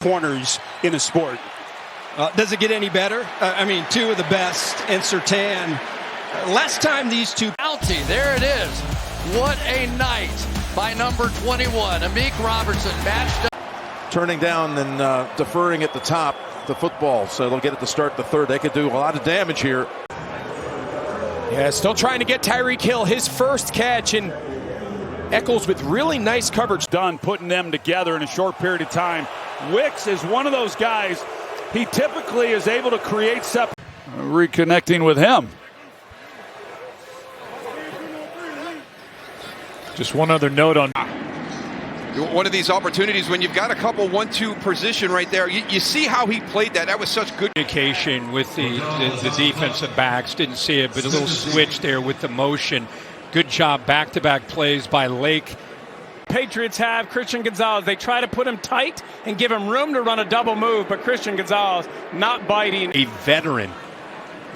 corners in the sport. Does it get any better? I mean, two of the best in Surtain. Last time these two. Penalty, there it is. What a night by number 21, Amik Robertson, matched up. Turning down and deferring at the top, the football, so they'll get it to start the third. They could do a lot of damage here. Yeah, still trying to get Tyreek Hill his first catch, and Eccles with really nice coverage. Done putting them together in a short period of time. Wicks is one of those guys. He typically is able to create reconnecting with him. Just one other note on one of these opportunities when you've got a couple 1-2 position right there. You see how he played that. That was such good communication with the defensive backs. Didn't see it, but a little switch there with the motion. Good job, back-to-back plays by Lake. Patriots have Christian Gonzalez. They try to put him tight and give him room to run a double move, but Christian Gonzalez not biting. A veteran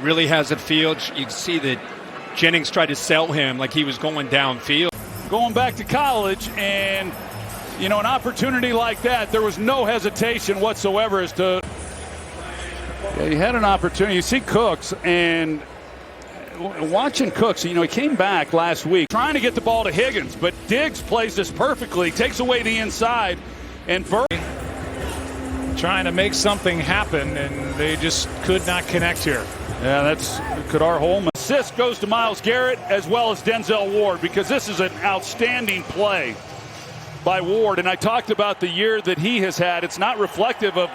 really has a field. You can see that Jennings tried to sell him like he was going downfield. Going back to college, and you know, an opportunity like that, there was no hesitation whatsoever as to. Yeah, he had an opportunity. You see Cooks, and watching Cooks, you know, he came back last week trying to get the ball to Higgins, but Diggs plays this perfectly, takes away the inside, and trying to make something happen, and they just could not connect here. Yeah, that's Kadar Holman. Assist goes to Myles Garrett as well as Denzel Ward, because this is an outstanding play by Ward, and I talked about the year that he has had. It's not reflective of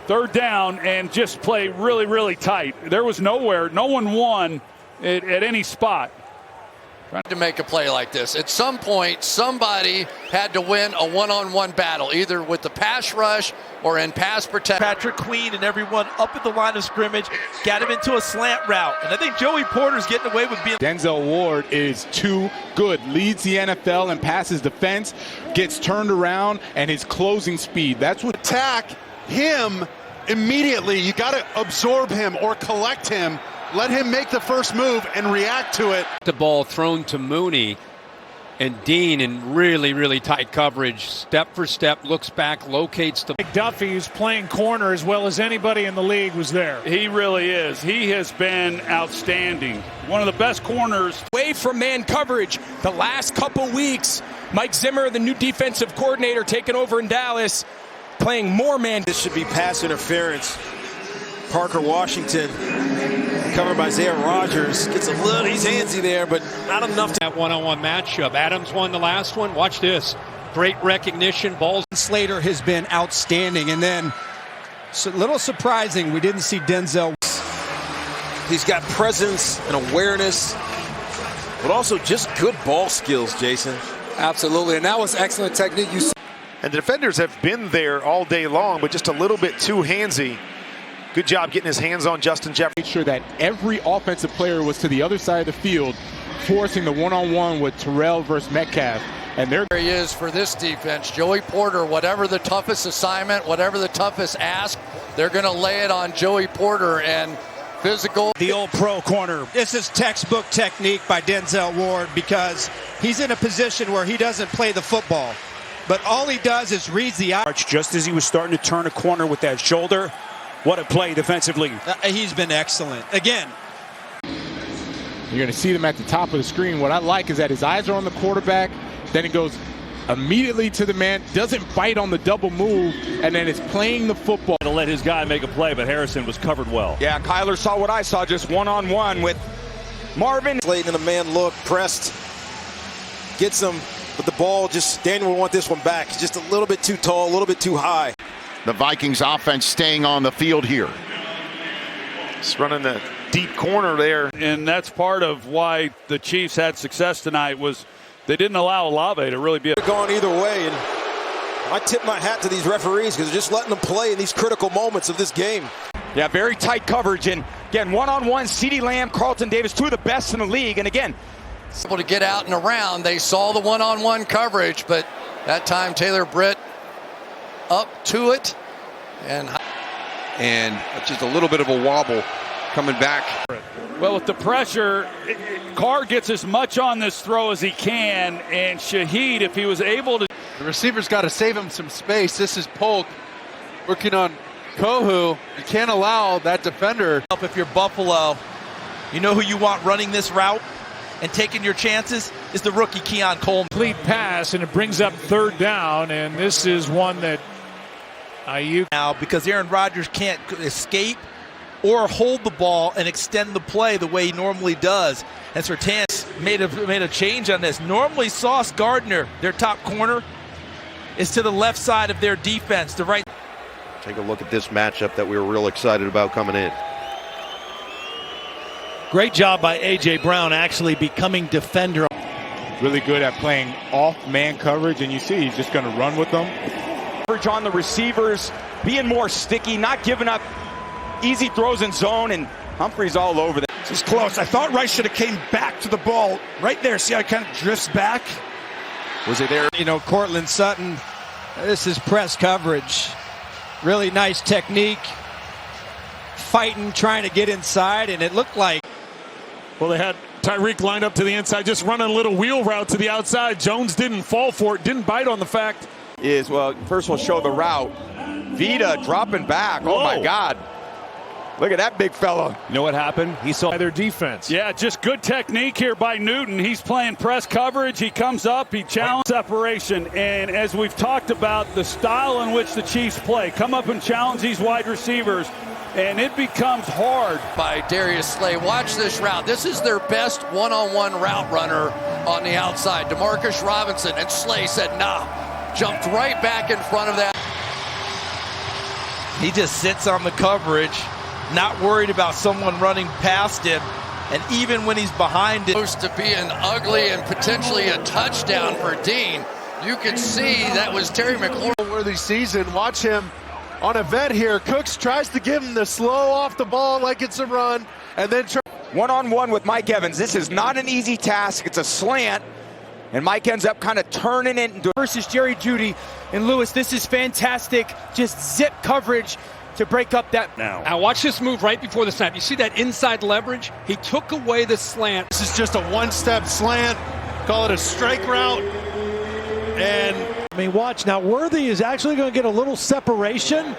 third down and just play really, really tight. There was no one won at any spot. To make a play like this. At some point, somebody had to win a one-on-one battle, either with the pass rush or in pass protection. Patrick Queen and everyone up at the line of scrimmage, got him into a slant route. And I think Joey Porter's getting away with being. Denzel Ward is too good. Leads the NFL in passes defense, gets turned around, and his closing speed. That's what. Attack him immediately. You got to absorb him or collect him. Let him make the first move and react to it. The ball thrown to Mooney, and Dean in really, really tight coverage. Step for step, looks back, locates the. Duffy, who's playing corner as well as anybody in the league, was there. He really is. He has been outstanding. One of the best corners. Away from man coverage the last couple weeks. Mike Zimmer, the new defensive coordinator, taking over in Dallas, playing more man. This should be pass interference. Parker Washington, covered by Zaire Rogers, gets a little, he's handsy there, but not enough to. That one-on-one matchup. Adams won the last one. Watch this. Great recognition. Balls. Slater has been outstanding, and then a little surprising we didn't see Denzel. He's got presence and awareness, but also just good ball skills, Jason. Absolutely, and that was excellent technique. And the defenders have been there all day long, but just a little bit too handsy. Good job getting his hands on Justin Jefferson. Made sure that every offensive player was to the other side of the field, forcing the one-on-one with Terrell versus Metcalf. And there he is for this defense. Joey Porter, whatever the toughest assignment, whatever the toughest ask, they're going to lay it on Joey Porter, and physical. The old pro corner. This is textbook technique by Denzel Ward, because he's in a position where he doesn't play the football, but all he does is reads the eye. Just as he was starting to turn a corner with that shoulder. What a play defensively. He's been excellent. Again, you're going to see them at the top of the screen. What I like is that his eyes are on the quarterback. Then he goes immediately to the man, doesn't bite on the double move, and then is playing the football. To let his guy make a play, but Harrison was covered well. Yeah, Kyler saw what I saw, just one-on-one with Marvin. Slayton in a man look, pressed, gets him, but the ball just, Daniel will want this one back. Just a little bit too tall, a little bit too high. The Vikings offense staying on the field here. Just running the deep corner there. And that's part of why the Chiefs had success tonight, was they didn't allow Olave to really be gone either way, and I tip my hat to these referees because they're just letting them play in these critical moments of this game. Yeah, very tight coverage, and again, one-on-one, CeeDee Lamb, Carlton Davis, two of the best in the league, and again, able to get out and around. They saw the one-on-one coverage, but that time Taylor Britt up to it, and just a little bit of a wobble coming back. Well, with the pressure, Carr gets as much on this throw as he can, and Shaheed, if he was able to. The receiver's got to save him some space. This is Polk Working on Kohu, you can't allow that defender. If you're Buffalo, you know who you want running this route and taking your chances is the rookie Keon Coleman. Complete pass, and it brings up 3rd down, and this is one that Ayuk now, because Aaron Rodgers can't escape or hold the ball and extend the play the way he normally does. And Surtain's made a change on this. Normally Sauce Gardner, their top corner, is to the left side of their defense, the right. Take a look at this matchup that we were real excited about coming in. Great job by A.J. Brown actually becoming defender. Really good at playing off man coverage, and you see he's just going to run with them. Coverage on the receivers, being more sticky, not giving up easy throws in zone, and Humphrey's all over that. This is close. I thought Rice should have came back to the ball right there. See how he kind of drifts back? Was he there? You know, Cortland Sutton, this is press coverage. Really nice technique. Fighting, trying to get inside, and it looked like. Well, they had Tyreek lined up to the inside, just running a little wheel route to the outside. Jones didn't fall for it, didn't bite on the fact. Well, first we'll show the route. Vita dropping back. Oh, my God. Look at that big fella. You know what happened? He saw their defense. Yeah, just good technique here by Newton. He's playing press coverage. He comes up, he challenges separation. And as we've talked about, the style in which the Chiefs play, come up and challenge these wide receivers, and it becomes hard. By Darius Slay. Watch this route. This is their best one-on-one route runner on the outside. DeMarcus Robinson, and Slay said, nah. Jumped right back in front of that. He just sits on the coverage, not worried about someone running past him. And even when he's behind it. Supposed to be an ugly and potentially a touchdown for Dean. You can see that was Terry McLaurin. Worthy season. Watch him on a vet here. Cooks tries to give him the slow off the ball like it's a run. And then one-on-one with Mike Evans. This is not an easy task. It's a slant. And Mike ends up kind of turning it into versus Jerry Jeudy. And Lewis, this is fantastic. Just zip coverage to break up that. Now watch this move right before the snap. You see that inside leverage? He took away the slant. This is just a one-step slant. Call it a strike route. And I mean, watch now. Worthy is actually going to get a little separation.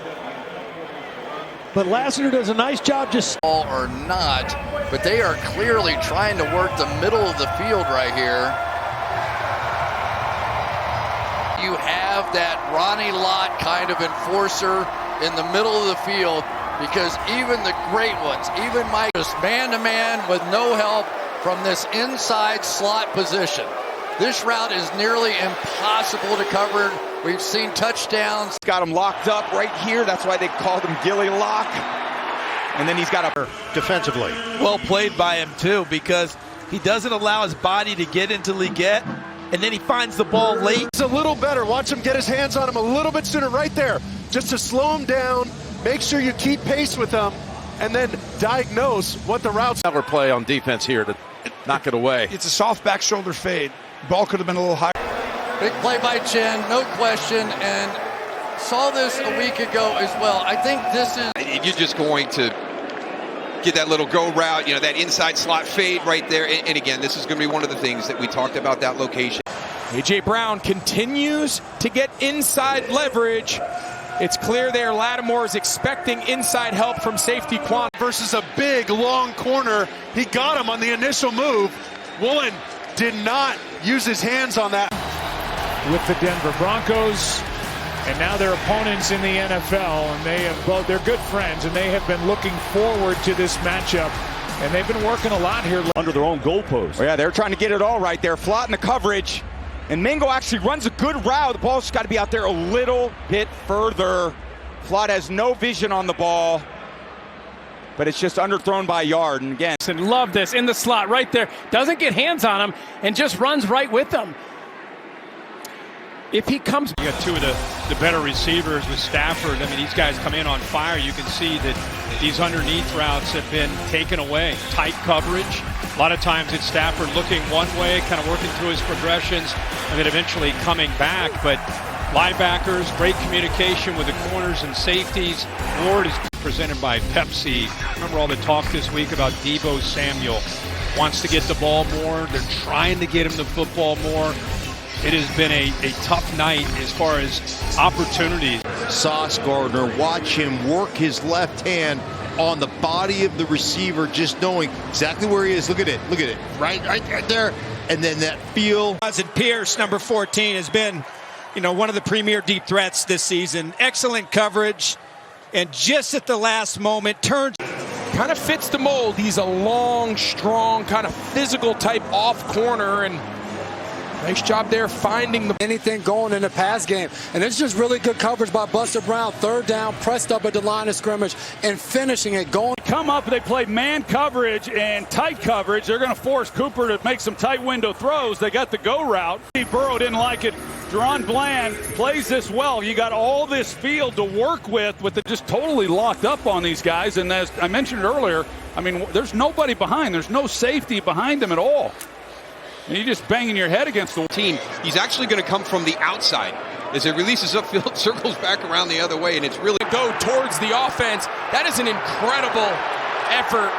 But Lassiter does a nice job just. Or not, but they are clearly trying to work the middle of the field right here. You have that Ronnie Lott kind of enforcer in the middle of the field, because even the great ones, even Mike, just man-to-man with no help from this inside slot position. This route is nearly impossible to cover. We've seen touchdowns. Got him locked up right here. That's why they called him Gilly Lock. And then he's got a defensively. Well played by him, too, because he doesn't allow his body to get until he get. And then he finds the ball late. It's a little better. Watch him get his hands on him a little bit sooner right there. Just to slow him down, make sure you keep pace with him, and then diagnose what the routes. Clever play on defense here to knock it away. It's a soft back shoulder fade. Ball could have been a little higher. Big play by Chen, no question, and saw this a week ago as well. I think this is... You're just going to get that little go route, that inside slot fade right there. And again, this is going to be one of the things that we talked about, that location. A.J. Brown continues to get inside leverage. It's clear there Lattimore is expecting inside help from safety Quan. Versus a big, long corner. He got him on the initial move. Woolen did not use his hands on that. With the Denver Broncos, and now their opponents in the NFL, and they're good friends, and they have been looking forward to this matchup, and they've been working a lot here. Under their own goalpost. Oh, yeah, they're trying to get it all right there, flatten the coverage. And Mingo actually runs a good route. The ball's got to be out there a little bit further. Flott has no vision on the ball, but it's just underthrown by a yard. And again, and love this in the slot right there. Doesn't get hands on him and just runs right with them. If he comes, you got two of the better receivers with Stafford. I mean, these guys come in on fire. You can see that these underneath routes have been taken away. Tight coverage. A lot of times it's Stafford looking one way, kind of working through his progressions, and then eventually coming back. But linebackers, great communication with the corners and safeties. Ward is presented by Pepsi. Remember all the talk this week about Deebo Samuel. Wants to get the ball more. They're trying to get him the football more. It has been a tough night as far as opportunities. Sauce Gardner. Watch him work his left hand on the body of the receiver, just knowing exactly where he is. Look at it. Look at it. Right there. And then that feel. Pierce, number 14, has been, one of the premier deep threats this season. Excellent coverage. And just at the last moment, turns. Kind of fits the mold. He's a long, strong, kind of physical type off corner, and nice job there finding anything going in the pass game. And it's just really good coverage by Buster Brown. Third down, pressed up at the line of scrimmage and finishing it going. Come up, they play man coverage and tight coverage. They're going to force Cooper to make some tight window throws. They got the go route. Burrow didn't like it. Deron Bland plays this well. You got all this field to work with it just totally locked up on these guys. And as I mentioned earlier, I mean, there's nobody behind. There's no safety behind them at all. And you're just banging your head against the team. He's actually going to come from the outside. As it releases upfield, circles back around the other way, and it's really go towards the offense. That is an incredible effort.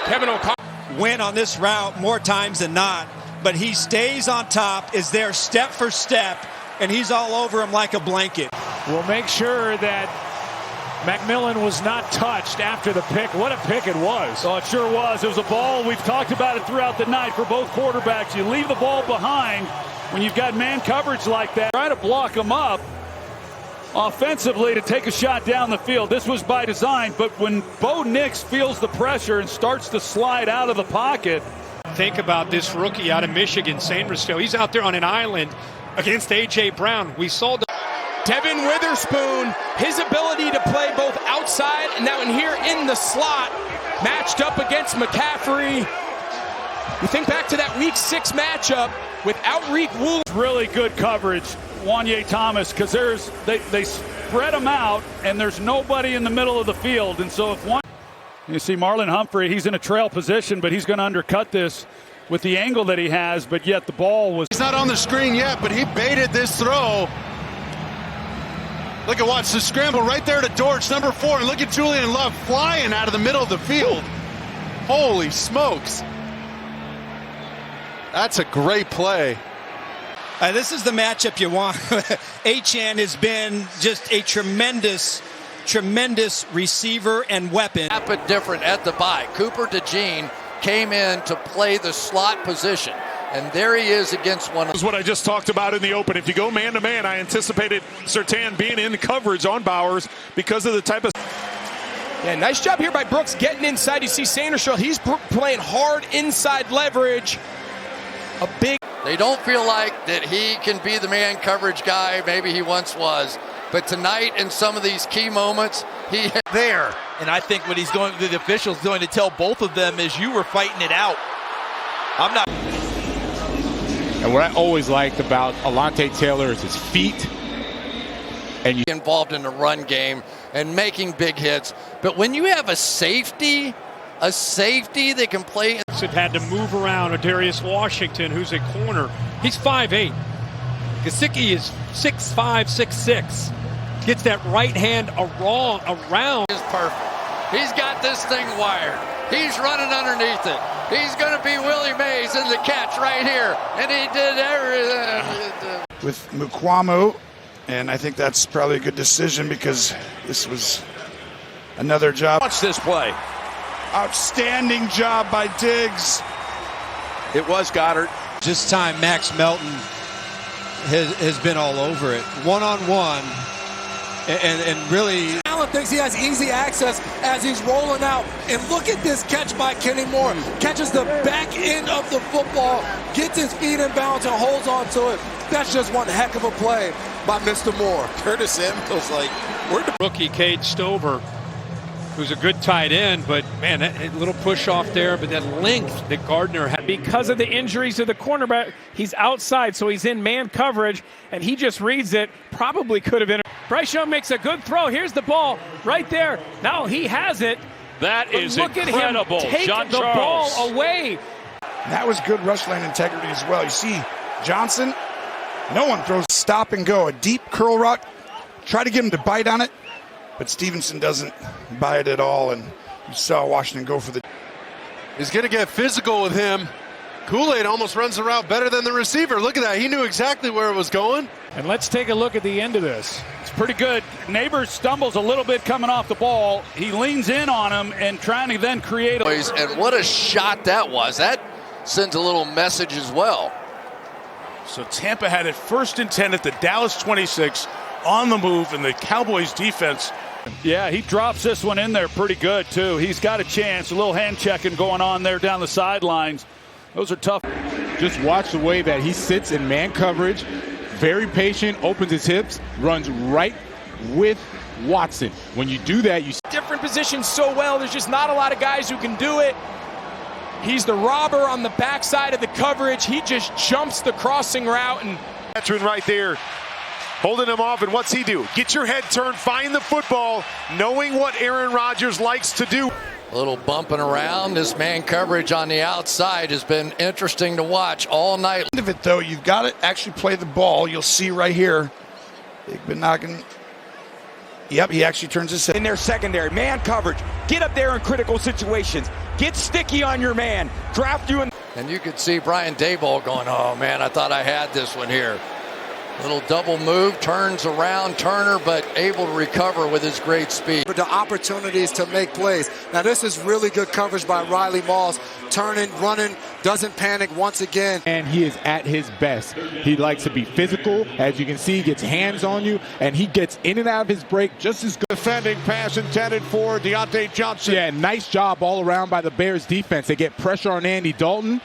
Kevin O'Connell win on this route more times than not, but he stays on top, is there step for step, and he's all over him like a blanket. We'll make sure that McMillan was not touched after the pick. What a pick it was. Oh, it sure was. It was a ball. We've talked about it throughout the night for both quarterbacks. You leave the ball behind when you've got man coverage like that. Try to block them up offensively to take a shot down the field. This was by design, but when Bo Nix feels the pressure and starts to slide out of the pocket. Think about this rookie out of Michigan, Sainrisville. He's out there on an island against A.J. Brown. We saw Devin Witherspoon, his ability to play both outside and now in here in the slot, matched up against McCaffrey. You think back to that Week 6 matchup without Reek Woolley. Really good coverage, Wanye Thomas, because they spread them out and there's nobody in the middle of the field. And so if one, you see Marlon Humphrey, he's in a trail position, but he's going to undercut this with the angle that he has, but yet the ball was. He's not on the screen yet, but he baited this throw. Look at watch the scramble right there to Dortch, number 4, and look at Julian Love flying out of the middle of the field. Holy smokes. That's a great play. This is the matchup you want. Achane has been just a tremendous receiver and weapon. But different at the bye. Cooper DeJean came in to play the slot position. And there he is against one. This is what I just talked about in the open. If you go man-to-man, I anticipated Surtain being in the coverage on Bowers because of the type of. Yeah, nice job here by Brooks getting inside. You see Sanderson, he's playing hard inside leverage. A big. They don't feel like that he can be the man coverage guy. Maybe he once was. But tonight in some of these key moments, he there. And I think what he's going to the officials going to tell both of them is you were fighting it out. I'm not. And what I always liked about Alontae Taylor is his feet. And you involved in the run game and making big hits. But when you have a safety that can play. Have had to move around. Darius Washington, who's a corner. He's 5'8". Gesicki is 6'5", 6'6". Gets that right hand around. Is perfect. He's got this thing wired. He's running underneath it. He's going to be Willie Mays in the catch right here. And he did everything. With Mukwamu, and I think that's probably a good decision because this was another job. Watch this play. Outstanding job by Diggs. It was Goddard. This time Max Melton has been all over it. One-on-one. And really. Allen thinks he has easy access as he's rolling out. And look at this catch by Kenny Moore. Catches the back end of the football, gets his feet in bounds and holds on to it. That's just one heck of a play by Mr. Moore. Curtis Samuel's like, where'd the rookie Cade Stover, who's a good tight end, but man, that little push off there, but that length that Gardner had. Because of the injuries to the cornerback, he's outside, so he's in man coverage, and he just reads it. Probably could have been. Bryce Young makes a good throw. Here's the ball right there. Now he has it. That is look incredible. At him take John the Charles. ball away. That was good rush lane integrity as well. You see Johnson, no one throws stop and go. A deep curl route. Try to get him to bite on it, but Stevenson doesn't buy it at all, and you saw Washington go for the. He's going to get physical with him. Kool-Aid almost runs the route better than the receiver. Look at that. He knew exactly where it was going. And let's take a look at the end of this. It's pretty good. Neighbors stumbles a little bit coming off the ball. He leans in on him and trying to then create And what a shot that was. That sends a little message as well. So Tampa had it 1st and 10 at the Dallas 26 on the move, and the Cowboys defense. Yeah, he drops this one in there pretty good, too. He's got a chance. A little hand checking going on there down the sidelines. Those are tough. Just watch the way that he sits in man coverage. Very patient, opens his hips, runs right with Watson. When you do that, you different positions so well. There's just not a lot of guys who can do it. He's the robber on the backside of the coverage. He just jumps the crossing route. And veteran right there, holding him off. And what's he do? Get your head turned, find the football, knowing what Aaron Rodgers likes to do. A little bumping around. This man coverage on the outside has been interesting to watch all night. End of it, though, you've got to actually play the ball. You'll see right here. They've been knocking. Yep, he actually turns his head. In their secondary, man coverage. Get up there in critical situations. Get sticky on your man. Draft you in. And you could see Brian Daboll going, oh, man, I thought I had this one here. Little double move, turns around Turner, but able to recover with his great speed. But the opportunities to make plays. Now, this is really good coverage by Riley Moss. Turning, running, doesn't panic once again. And he is at his best. He likes to be physical. As you can see, he gets hands on you, and he gets in and out of his break just as good. Defending pass intended for Deontay Johnson. Yeah, nice job all around by the Bears defense. They get pressure on Andy Dalton.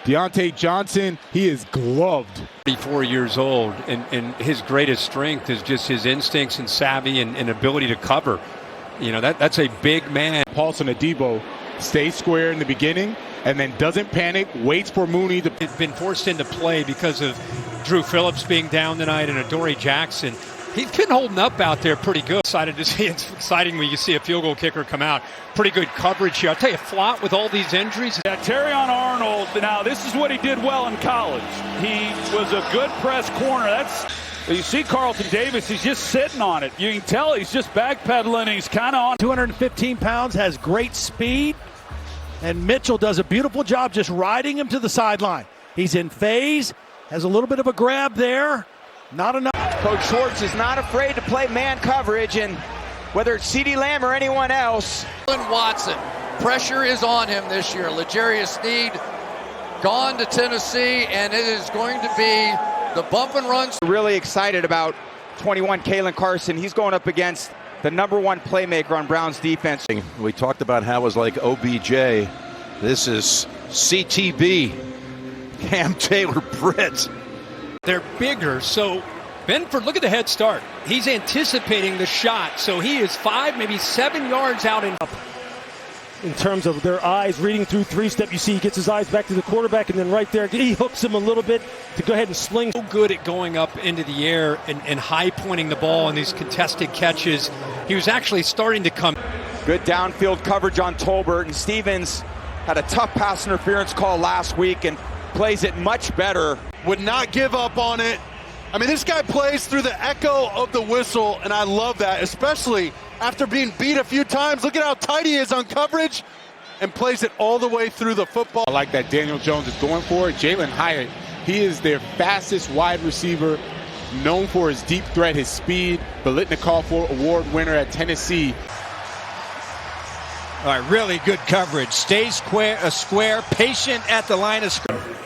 Deontay Johnson, he is gloved. 34 years old, and his greatest strength is just his instincts and savvy and ability to cover. You know, that's a big man. Paulson Adebo stays square in the beginning and then doesn't panic, waits for Mooney to. It's been forced into play because of Drew Phillips being down tonight and Adoree Jackson. He's been holding up out there pretty good. Excited to see. It's exciting when you see a field goal kicker come out. Pretty good coverage here. I'll tell you, Flott with all these injuries. Yeah, Terrion Arnold, now this is what he did well in college. He was a good press corner. You see Carlton Davis, he's just sitting on it. You can tell he's just backpedaling. He's kind of on. 215 pounds, has great speed. And Mitchell does a beautiful job just riding him to the sideline. He's in phase, has a little bit of a grab there. Not enough. Coach Schwartz is not afraid to play man coverage, and whether it's CeeDee Lamb or anyone else. Watson, pressure is on him this year. L'Jarius Sneed gone to Tennessee, and it is going to be the bump and runs. Really excited about 21 Kalen Carson. He's going up against the #1 playmaker on Brown's defense. We talked about how it was like OBJ. This is CTB, Cam Taylor-Britt. They're bigger, so Benford, look at the head start. He's anticipating the shot, so he is 5, maybe 7 yards out in terms of their eyes reading through three-step. You see he gets his eyes back to the quarterback, and then right there he hooks him a little bit to go ahead and sling. So good at going up into the air and high pointing the ball in these contested catches. He was actually starting to come. Good downfield coverage on Tolbert, and Stevens had a tough pass interference call last week and plays it much better. Would not give up on it. I mean, this guy plays through the echo of the whistle, and I love that, especially after being beat a few times. Look at how tight he is on coverage and plays it all the way through the football. I like that Daniel Jones is going for it. Jalen Hyatt, he is their fastest wide receiver, known for his deep threat, his speed, Biletnikoff Award winner at Tennessee. All right, really good coverage. Stays square, patient at the line of scrimmage.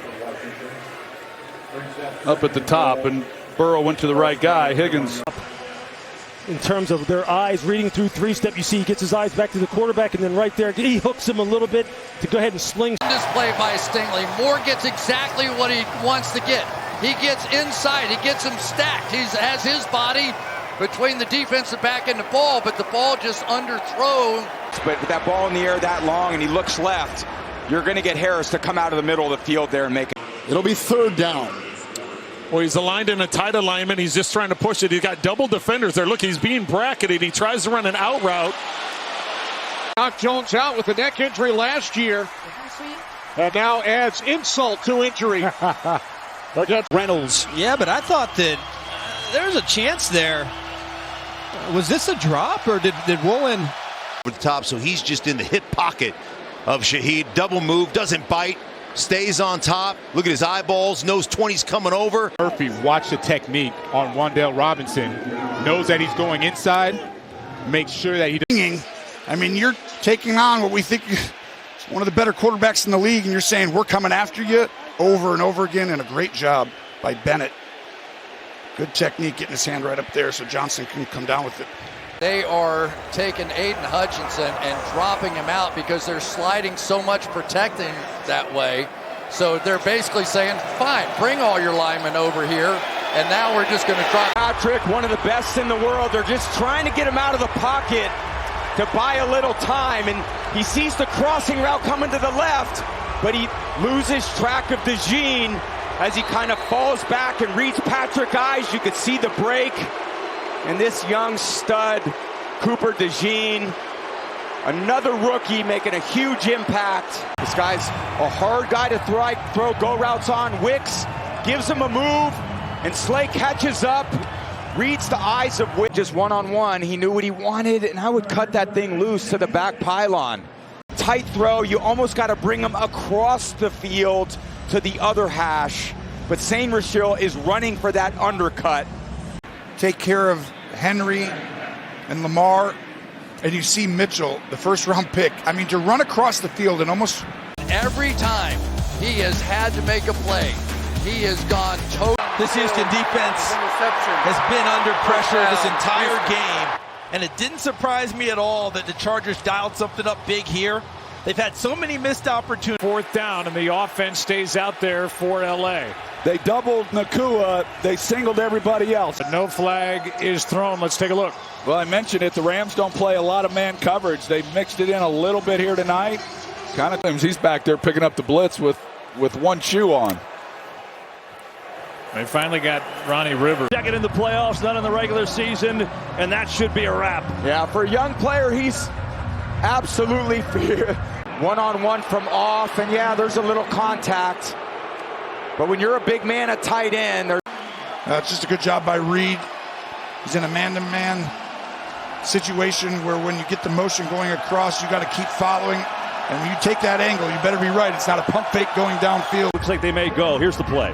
Up at the top, and Burrow went to the right guy, Higgins. In terms of their eyes reading through three-step, you see he gets his eyes back to the quarterback, and then right there he hooks him a little bit to go ahead and sling. This play by Stingley. Moore gets exactly what he wants to get. He gets inside. He gets him stacked. He has his body between the defensive back and the ball, but the ball just underthrown. But with that ball in the air that long and he looks left, you're going to get Harris to come out of the middle of the field there and make it. It'll be 3rd down. Well, he's aligned in a tight alignment. He's just trying to push it. He's got double defenders there. Look, he's being bracketed. He tries to run an out route. Knocked Jones out with a neck injury last year, and now adds insult to injury. Against Reynolds. Yeah, but I thought that there was a chance there. Was this a drop, or did Woolen? Over the top, so he's just in the hip pocket of Shaheed. Double move, doesn't bite. stays on top. Look at his eyeballs, knows 20's coming over. Murphy watched the technique on Wan'Dale Robinson, knows that he's going inside, makes sure that he doesn't. I mean, you're taking on what we think is one of the better quarterbacks in the league, and you're saying we're coming after you over and over again, and a great job by Bennett. Good technique, getting his hand right up there so Johnson can come down with it. They are taking Aiden Hutchinson and dropping him out because they're sliding so much protecting that way. So they're basically saying, fine, bring all your linemen over here, and now we're just going to drop. Patrick, one of the best in the world. They're just trying to get him out of the pocket to buy a little time, and he sees the crossing route coming to the left, but he loses track of DeJean as he kind of falls back and reads Patrick's eyes. You could see the break. And this young stud, Cooper DeJean, another rookie making a huge impact. This guy's a hard guy to throw go routes on. Wicks gives him a move, and Slay catches up, reads the eyes of Wicks. Just one-on-one, he knew what he wanted, and I would cut that thing loose to the back pylon. Tight throw, you almost got to bring him across the field to the other hash, but St. Rachel is running for that undercut. Take care of Henry and Lamar, and you see Mitchell, the first-round pick. I mean, to run across the field and almost... Every time he has had to make a play, he has gone total. This Houston defense has been under pressure this entire game, and it didn't surprise me at all that the Chargers dialed something up big here. They've had so many missed opportunities. 4th down, and the offense stays out there for L.A. They doubled Nakua. They singled everybody else. But no flag is thrown. Let's take a look. Well, I mentioned it. The Rams don't play a lot of man coverage. They mixed it in a little bit here tonight. Kind of times he's back there picking up the blitz with one shoe on. They finally got Ronnie Rivers. Second in the playoffs, not in the regular season, and that should be a wrap. Yeah, for a young player, he's absolutely one-on-one from off, and yeah, there's a little contact. But when you're a big man at tight end, it's just a good job by Reed. He's in a man-to-man situation where when you get the motion going across, you got to keep following. And when you take that angle, you better be right. It's not a pump fake going downfield. Looks like they may go. Here's the play.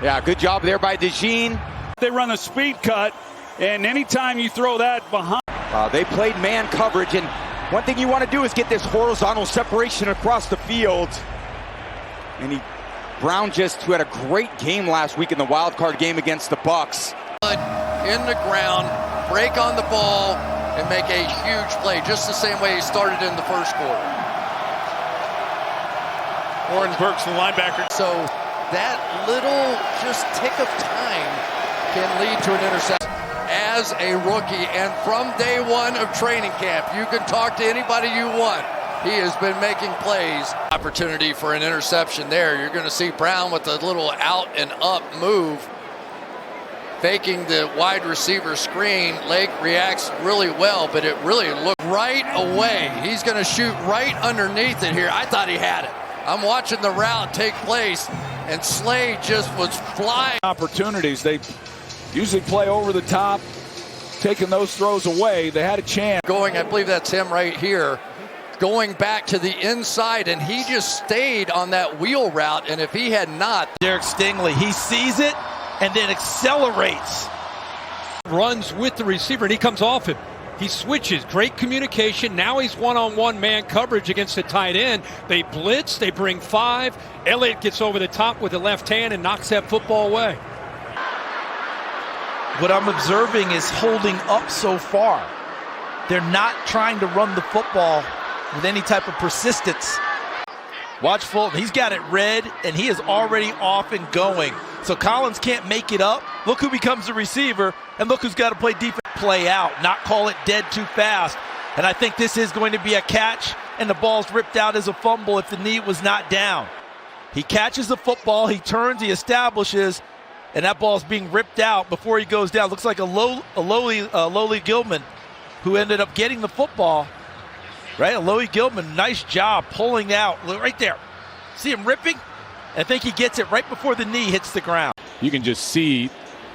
Yeah, good job there by DeJean. They run a speed cut, and anytime you throw that behind. They played man coverage, and one thing you want to do is get this horizontal separation across the field. And Brown who had a great game last week in the wild card game against the Bucs. In the ground, break on the ball, and make a huge play, just the same way he started in the first quarter. Warren Burks, the linebacker. So that little just tick of time can lead to an interception. As a rookie, and from day one of training camp, you can talk to anybody you want. He has been making plays. Opportunity for an interception there. You're going to see Brown with a little out and up move, faking the wide receiver screen. Lake reacts really well, but it really looked right away. He's going to shoot right underneath it here. I thought he had it. I'm watching the route take place, and Slade just was flying. Opportunities. They usually play over the top, taking those throws away. They had a chance. Going, I believe that's him right here, going back to the inside, and he just stayed on that wheel route, and if he had not. Derek Stingley, he sees it and then accelerates. Runs with the receiver, and he comes off him. He switches. Great communication. Now he's one-on-one man coverage against the tight end. They blitz. They bring 5. Elliott gets over the top with the left hand and knocks that football away. What I'm observing is holding up so far. They're not trying to run the football with any type of persistence. Watch Fulton. He's got it red, and he is already off and going. So Collins can't make it up. Look who becomes the receiver, and look who's got to play defense. Play out, not call it dead too fast. And I think this is going to be a catch, and the ball's ripped out as a fumble if the knee was not down. He catches the football, he turns, he establishes, and that ball's being ripped out before he goes down. Looks like a lowly Gilman who ended up getting the football. Right, a Lowy Gilman, nice job pulling out right there. See him ripping? I think he gets it right before the knee hits the ground. You can just see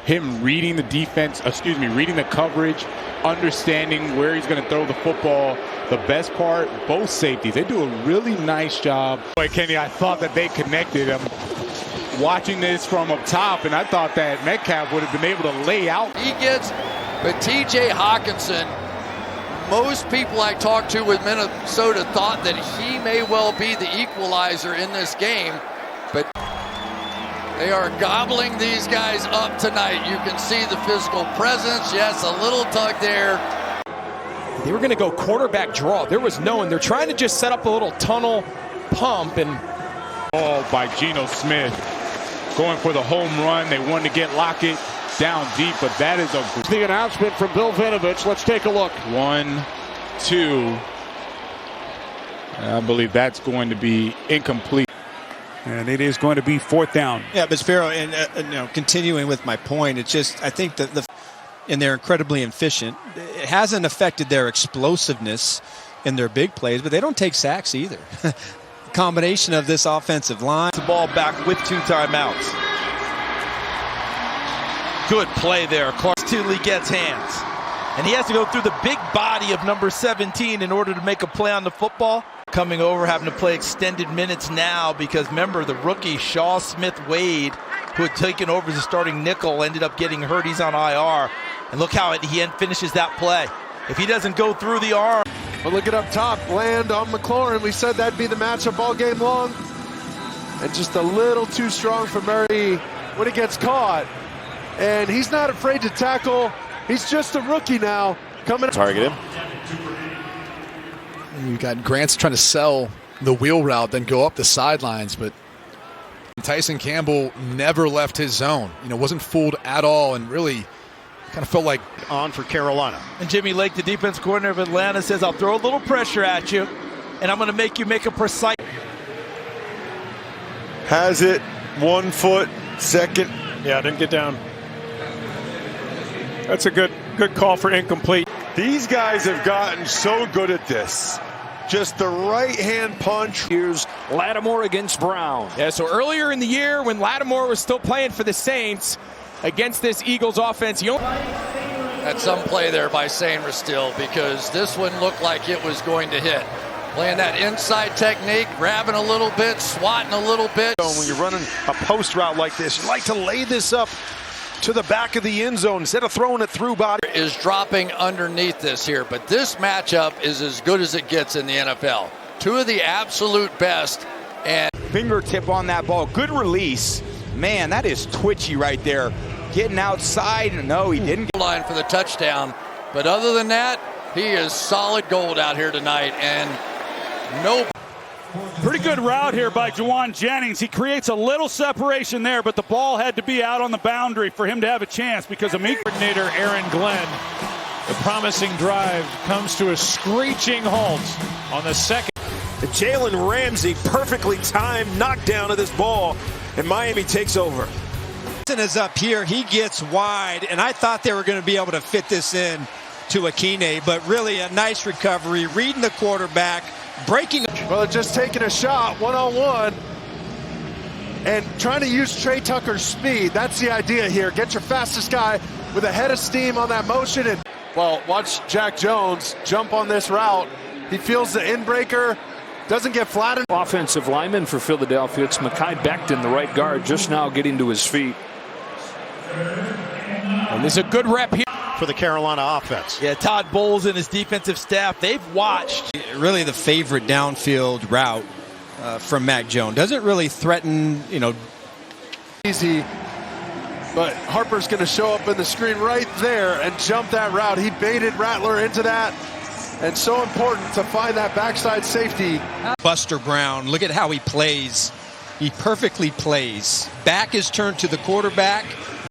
him reading the defense, reading the coverage, understanding where he's going to throw the football. The best part, both safeties, they do a really nice job. Boy, Kenny, I thought that they connected him. Watching this from up top, and I thought that Metcalf would have been able to lay out. He gets, but T.J. Hawkinson, most people I talked to with Minnesota thought that he may well be the equalizer in this game, but they are gobbling these guys up tonight. You can see the physical presence. Yes, a little tug there. They were going to go quarterback draw. There was no one. They're trying to just set up a little tunnel pump. And ball by Geno Smith. Going for the home run. They wanted to get Lockett down deep, but that is the announcement from Bill Vinovich. Let's take a look. 1, 2. I believe that's going to be incomplete. And it is going to be 4th down. Yeah, but Sparrow, and continuing with my point, it's just I think that and they're incredibly efficient. It hasn't affected their explosiveness in their big plays, but they don't take sacks either. Combination of this offensive line. The ball back with 2 timeouts. Good play there. Clark Tilly gets hands. And he has to go through the big body of number 17 in order to make a play on the football. Coming over, having to play extended minutes now because remember the rookie Shaw Smith-Wade, who had taken over as a starting nickel, ended up getting hurt. He's on IR. And look how he finishes that play. If he doesn't go through the arm. But look at up top, land on McLaurin. We said that'd be the matchup all game long. And just a little too strong for Murray when he gets caught. And he's not afraid to tackle. He's just a rookie now. Target him. You got Grant's trying to sell the wheel route, then go up the sidelines, but Tyson Campbell never left his zone. Wasn't fooled at all, and really kind of felt like on for Carolina. And Jimmy Lake, the defense coordinator of Atlanta, says, I'll throw a little pressure at you, and I'm going to make you make a precise. Has it, 1 foot, second. Yeah, didn't get down. That's a good call for incomplete. These guys have gotten so good at this. Just the right hand punch. Here's Lattimore against Brown. Yeah, so earlier in the year when Lattimore was still playing for the Saints against this Eagles offense. At some play there by Sainris still, because this one looked like it was going to hit. Playing that inside technique, grabbing a little bit, swatting a little bit. When you're running a post route like this, you like to lay this up to the back of the end zone instead of throwing it through body. Is dropping underneath this here, but this matchup is as good as it gets in the NFL. 2 of the absolute best. And fingertip on that ball, good release. Man, that is twitchy right there. Getting outside, no, he didn't. Line for the touchdown, but other than that, he is solid gold out here tonight, and no. Pretty good route here by Juwan Jennings. He creates a little separation there, but the ball had to be out on the boundary for him to have a chance because Coordinator Aaron Glenn. The promising drive comes to a screeching halt on the second. Jalen Ramsey, perfectly timed knockdown of this ball, and Miami takes over. Is up here, he gets wide, and I thought they were going to be able to fit this in to Akine, but really a nice recovery, reading the quarterback, breaking. Well, just taking a shot one-on-one and trying to use Trey Tucker's speed. That's the idea here. Get your fastest guy with a head of steam on that motion. And well, watch Jack Jones jump on this route. He feels the inbreaker, doesn't get flattened. Offensive lineman for Philadelphia, it's Mekhi Becton, the right guard, just now getting to his feet. And there's a good rep here for the Carolina offense. Yeah, Todd Bowles and his defensive staff, they've watched. Really the favorite downfield route from Mac Jones. Doesn't really threaten, easy, but Harper's going to show up in the screen right there and jump that route. He baited Rattler into that, and so important to find that backside safety. Buster Brown, look at how he plays. He perfectly plays. Back is turned to the quarterback.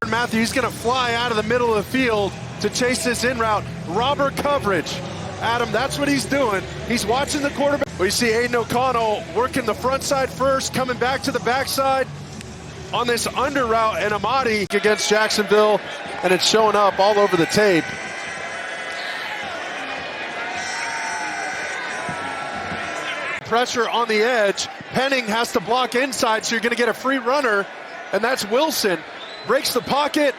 Matthew, he's going to fly out of the middle of the field to chase this in route. Robber coverage. Adam, that's what he's doing. He's watching the quarterback. Well, you see Aiden O'Connell working the front side first, coming back to the backside on this under route, and Amadi against Jacksonville, and it's showing up all over the tape. Pressure on the edge. Penning has to block inside, so you're going to get a free runner, and that's Wilson. Breaks the pocket,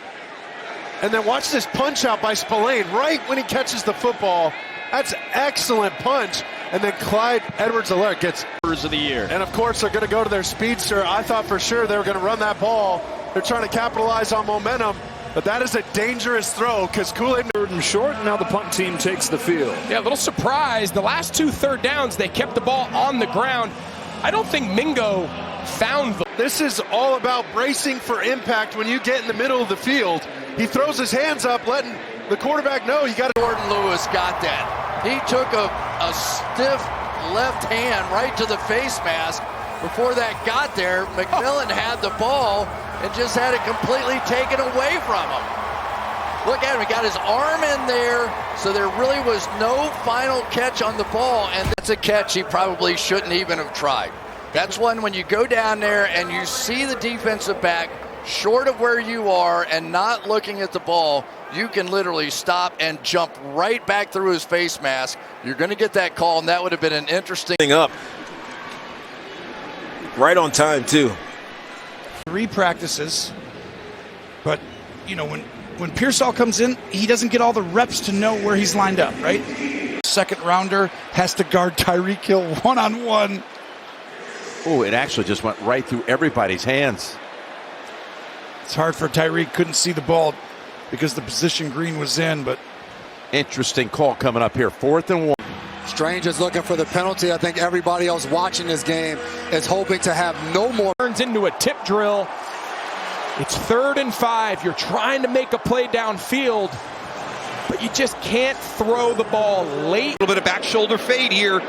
And then watch this punch out by Spillane right when he catches the football. That's excellent punch. And then Clyde Edwards-Helaire gets of the year. And of course, they're going to go to their speedster. I thought for sure they were going to run that ball. They're trying to capitalize on momentum. But that is a dangerous throw because Kool-Aid third and short, and now the punt team takes the field. Yeah, a little surprise. The last 2 third downs, they kept the ball on the ground. I don't think Mingo found the... This is all about bracing for impact when you get in the middle of the field. He throws his hands up, letting the quarterback know you got to... Jordan Lewis got that. He took a stiff left hand right to the face mask. Before that got there, McMillan had the ball and just had it completely taken away from him. Look at him, he got his arm in there, so there really was no final catch on the ball, and that's a catch he probably shouldn't even have tried. That's one when you go down there and you see the defensive back short of where you are and not looking at the ball, you can literally stop and jump right back through his face mask. You're going to get that call, and that would have been an interesting thing up. Right on time, too. 3 practices, but, you know, when Pearsall comes in, he doesn't get all the reps to know where he's lined up, right? Second rounder has to guard Tyreek Hill one-on-one. Oh, it actually just went right through everybody's hands. It's hard for Tyreek, couldn't see the ball because the position Green was in, but... Interesting call coming up here, 4th and 1. Strange is looking for the penalty. I think everybody else watching this game is hoping to have no more. Turns into a tip drill. It's 3rd and 5. You're trying to make a play downfield, but you just can't throw the ball late. A little bit of back shoulder fade here,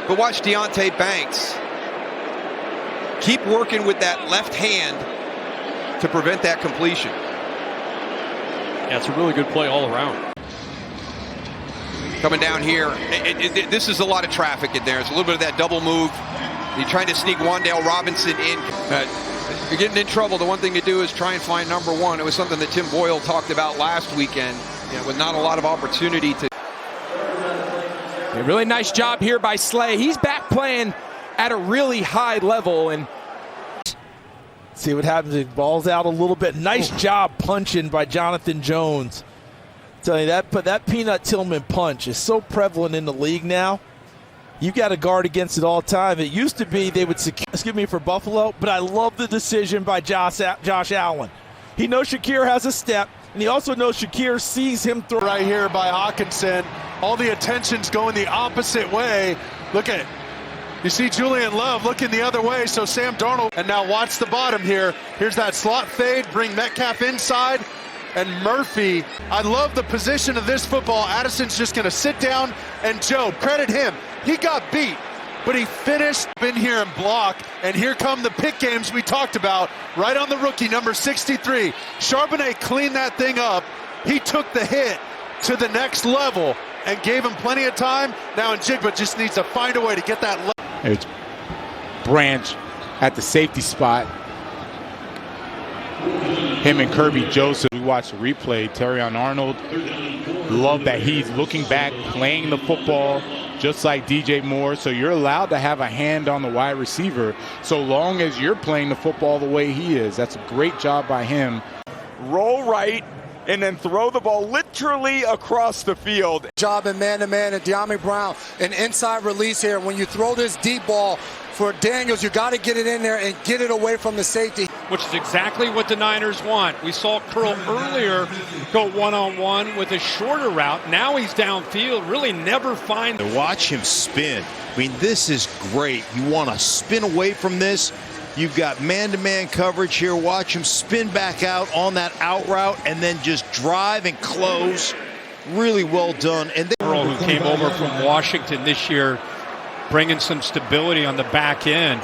but watch Deontay Banks. Keep working with that left hand to prevent that completion. Yeah, it's a really good play all around. Coming down here, this is a lot of traffic in there. It's a little bit of that double move. You're trying to sneak Wan'Dale Robinson in. You're getting in trouble. The one thing to do is try and find number 1. It was something that Tim Boyle talked about last weekend, with not a lot of opportunity to. A really nice job here by Slay. He's back playing at a really high level, and see what happens. It balls out a little bit. Nice job punching by Jonathan Jones. Tell you that, but that Peanut Tillman punch is so prevalent in the league now. You got to guard against it all the time. It used to be they would secure, excuse me, for Buffalo, but I love the decision by Josh Allen. He knows Shakir has a step, and he also knows Shakir sees him throw. Right here by Hawkinson. All the attention's going the opposite way. Look at it. You see Julian Love looking the other way, so Sam Darnold. And now watch the bottom here. Here's that slot fade, bring Metcalf inside. And Murphy, I love the position of this football. Addison's just going to sit down, and Joe, credit him. He got beat, but he finished in here and block. And here come the pick games we talked about, right on the rookie, number 63. Charbonnet cleaned that thing up. He took the hit to the next level and gave him plenty of time. Now Njigba just needs to find a way to get that. It's Branch at the safety spot. Him and Kirby Joseph. We watched the replay. Terrion Arnold. Love that he's looking back, playing the football just like DJ Moore. So you're allowed to have a hand on the wide receiver so long as you're playing the football the way he is. That's a great job by him. Roll right and then throw the ball literally across the field. Job in man-to-man and De'Ami Brown. An inside release here. When you throw this deep ball for Daniels, you got to get it in there and get it away from the safety. Which is exactly what the Niners want. We saw Curl earlier go one-on-one with a shorter route. Now he's downfield, really never find. Watch him spin. I mean, this is great. You want to spin away from this. You've got man-to-man coverage here. Watch him spin back out on that out route and then just drive and close. Really well done. And Curl, who came over from Washington this year, bringing some stability on the back end.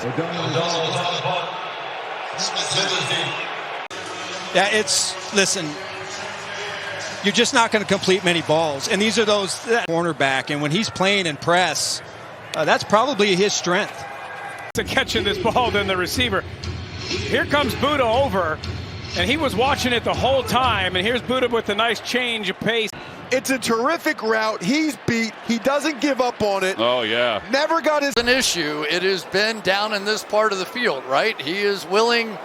Yeah, listen, you're just not going to complete many balls. And these are those cornerback. And when he's playing in press, that's probably his strength. To catching this ball than the receiver. Here comes Buddha over, and he was watching it the whole time. And here's Buddha with a nice change of pace. It's a terrific route. He's beat. He doesn't give up on it. Oh, yeah. Never got his an issue. It has been down in this part of the field, right? He is willing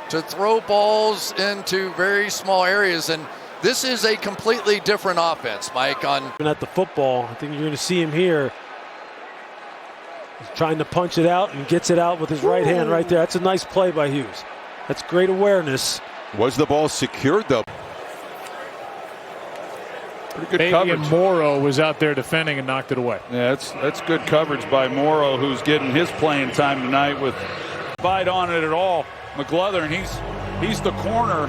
to throw balls into very small areas. And This is a completely different offense, Mike. At the football, I think you're going to see him here. He's trying to punch it out and gets it out with his right hand right there. That's a nice play by Hughes. That's great awareness. Was the ball secured, though? Pretty good Baby coverage. And Morrow was out there defending and knocked it away. Yeah, that's good coverage by Morrow, who's getting his playing time tonight with bite on it at all. McGlothern, he's the corner.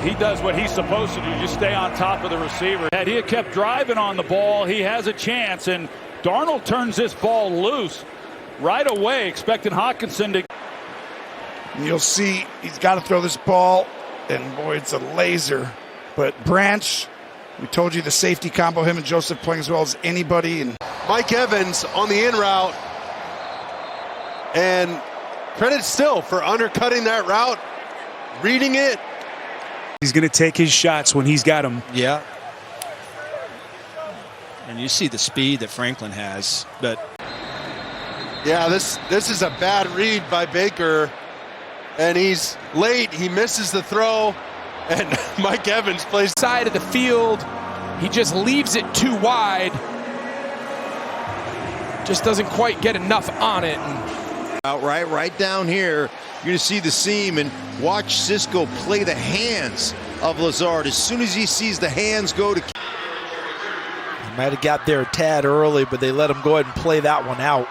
He does what he's supposed to do, just stay on top of the receiver. Had he kept driving on the ball, he has a chance, and Darnold turns this ball loose right away, expecting Hawkinson to. And you'll see he's got to throw this ball, and boy, it's a laser. But Branch, we told you the safety combo, him and Joseph playing as well as anybody. And Mike Evans on the in route. And credit still for undercutting that route, reading it. He's going to take his shots when he's got them. Yeah. And you see the speed that Franklin has. But yeah, this is a bad read by Baker. And he's late. He misses the throw. And Mike Evans plays side of the field. He just leaves it too wide. Just doesn't quite get enough on it. Outright, right down here, you're going to see the seam, and watch Cisco play the hands of Lazard. As soon as he sees the hands go to... He might have got there a tad early, but they let him go ahead and play that one out.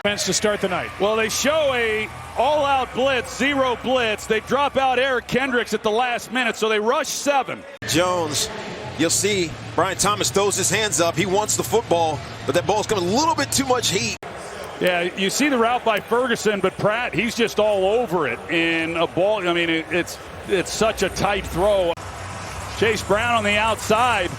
To start the night. Well, they show a all-out blitz, zero blitz. They drop out Eric Kendricks at the last minute, so they rush 7. Jones, you'll see Brian Thomas throws his hands up. He wants the football, but that ball's coming a little bit too much heat. Yeah, you see the route by Ferguson, but Pratt, he's just all over it. And a ball, I mean, it's such a tight throw. Chase Brown on the outside.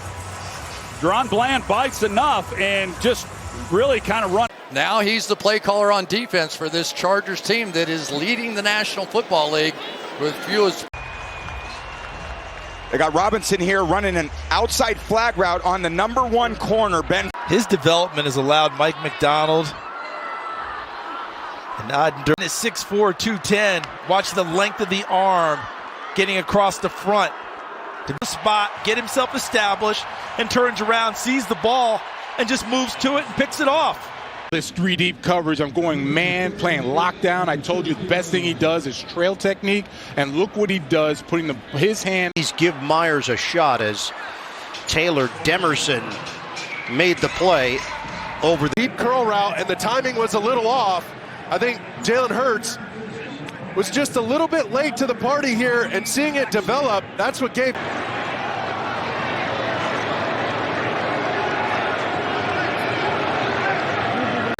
Deron Bland bites enough and just really kind of run. Now he's the play caller on defense for this Chargers team that is leading the National Football League with fewest. They got Robinson here running an outside flag route on the #1 corner, Ben. His development has allowed Mike McDonald. And is 6'4", 210. Watch the length of the arm getting across the front to the spot, get himself established, and turns around, sees the ball, and just moves to it and picks it off. This 3-deep coverage, I'm going man, playing lockdown. I told you the best thing he does is trail technique, and look what he does, putting his hand. He's give Myers a shot as Taylor Demerson made the play over the deep curl route, and the timing was a little off. I think Jalen Hurts was just a little bit late to the party here, and seeing it develop, that's what gave.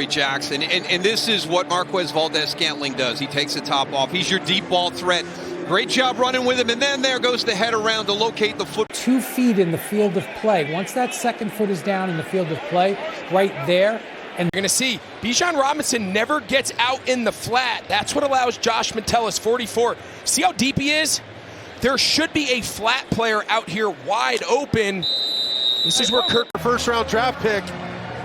Jackson, and this is what Marquez Valdez-Scantling does. He takes the top off. He's your deep ball threat. Great job running with him, and then there goes the head around to locate the foot. 2 feet in the field of play. Once that second foot is down in the field of play, right there. And you're going to see Bijan Robinson never gets out in the flat. That's what allows Josh Metellus, 44. See how deep he is? There should be a flat player out here wide open. This is where Kirk... First-round draft pick.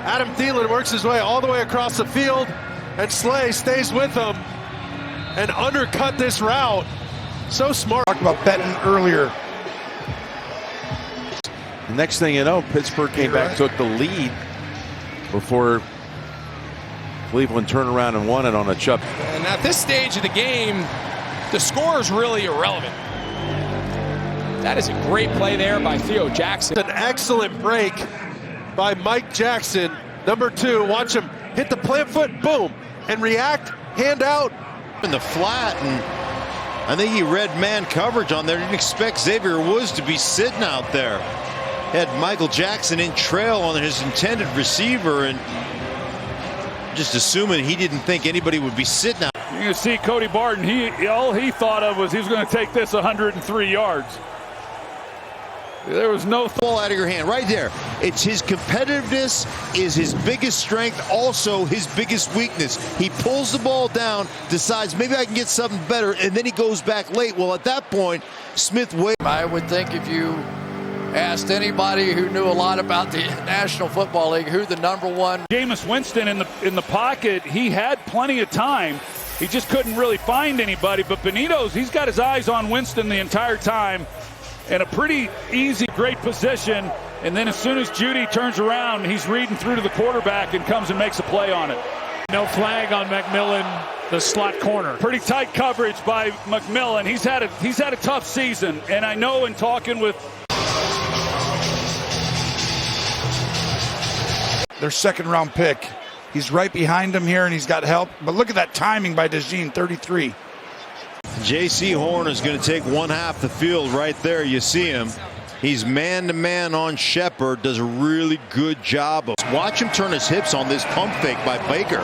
Adam Thielen works his way all the way across the field, and Slay stays with him and undercut this route. So smart. Talked about betting earlier. The next thing you know, Pittsburgh came back, took the lead before Cleveland turned around and won it on a chub. And at this stage of the game, the score is really irrelevant. That is a great play there by Theo Jackson. An excellent break by Mike Jackson, #2. Watch him hit the plant foot, boom, and react, hand out. In the flat, and I think he read man coverage on there. Didn't expect Xavier Woods to be sitting out there. Had Michael Jackson in trail on his intended receiver, and just assuming he didn't think anybody would be sitting out. You can see Cody Barton, all he thought of was he was going to take this 103 yards. There was no ball out of your hand right there. It's his competitiveness is his biggest strength, also his biggest weakness. He pulls the ball down, decides maybe I can get something better, and then he goes back late. Well, at that point, Smith waits. I would think if you asked anybody who knew a lot about the National Football League who the #1. Jameis Winston in the pocket, he had plenty of time. He just couldn't really find anybody. But Benito's, he's got his eyes on Winston the entire time. and a pretty easy, great position. And then as soon as Judy turns around, he's reading through to the quarterback and comes and makes a play on it. No flag on McMillan, the slot corner. Pretty tight coverage by McMillan. He's had a tough season, and I know in talking with their second-round pick. He's right behind him here, and he's got help. But look at that timing by DeJean, 33. J.C. Horn is going to take one half the field right there. You see him. He's man-to-man on Shepard, does a really good job of. Watch him turn his hips on this pump fake by Baker,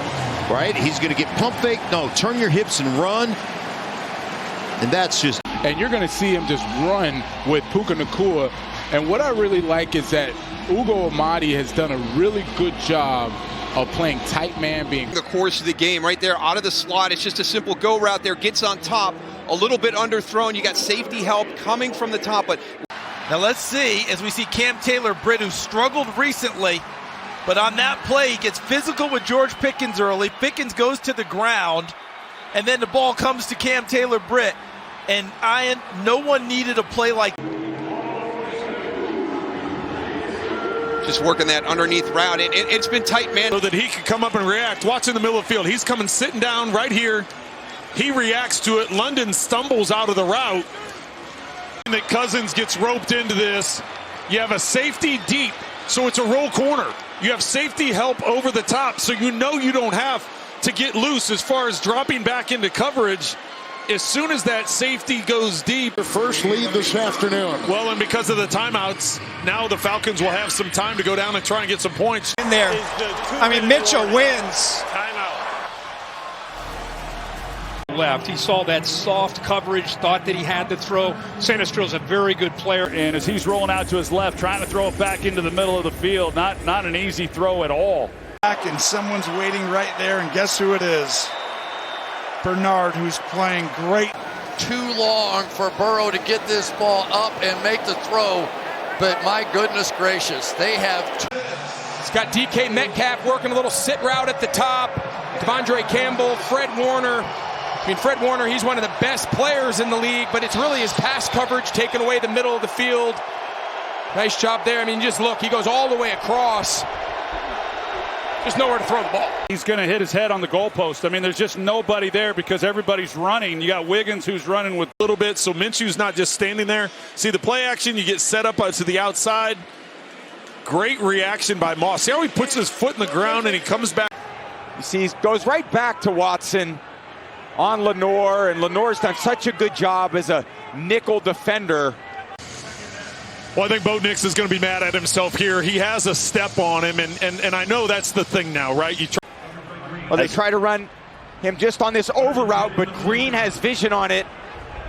right? He's going to get pump fake. No, turn your hips and run. And that's just. And you're going to see him just run with Puka Nacua. And what I really like is that Ugo Amadi has done a really good job of playing tight man, being the course of the game right there out of the slot. It's just a simple go route there, gets on top, a little bit underthrown. You got safety help coming from the top, but now let's see as we see Cam Taylor-Britt, who struggled recently, but on that play he gets physical with George Pickens early. Pickens goes to the ground, and then the ball comes to Cam Taylor-Britt. And Ian, no one needed a play like. Just working that underneath route. It's been tight, man. So that he could come up and react. Watch in the middle of the field. He's coming sitting down right here. He reacts to it. London stumbles out of the route. And that Cousins gets roped into this. You have a safety deep, so it's a roll corner. You have safety help over the top, so you know you don't have to get loose as far as dropping back into coverage. As soon as that safety goes deep. Their first lead this afternoon. Well, and because of the timeouts, now the Falcons will have some time to go down and try and get some points. In there. I mean, Mitchell wins. Left. He saw that soft coverage, thought that he had to throw. Sandestro's a very good player. And as he's rolling out to his left, trying to throw it back into the middle of the field, not an easy throw at all. And someone's waiting right there, and guess who it is? Bernard, who's playing great. Too long for Burrow to get this ball up and make the throw, but my goodness gracious, they have. It's got DK Metcalf working a little sit route at the top. Devondre Campbell, Fred Warner. I mean, Fred Warner, he's one of the best players in the league, but it's really his pass coverage taking away the middle of the field. Nice job there. I mean, just look, he goes all the way across. There's nowhere to throw the ball. He's going to hit his head on the goalpost. I mean, there's just nobody there because everybody's running. You got Wiggins who's running with a little bit, so Minshew's not just standing there. See the play action, you get set up to the outside. Great reaction by Moss. See how he puts his foot in the ground and he comes back. You see, he goes right back to Watson on Lenore, and Lenore's done such a good job as a nickel defender. Well, I think Bo Nix is going to be mad at himself here. He has a step on him, and I know that's the thing now, right? Well, they try to run him just on this over route, but Green has vision on it,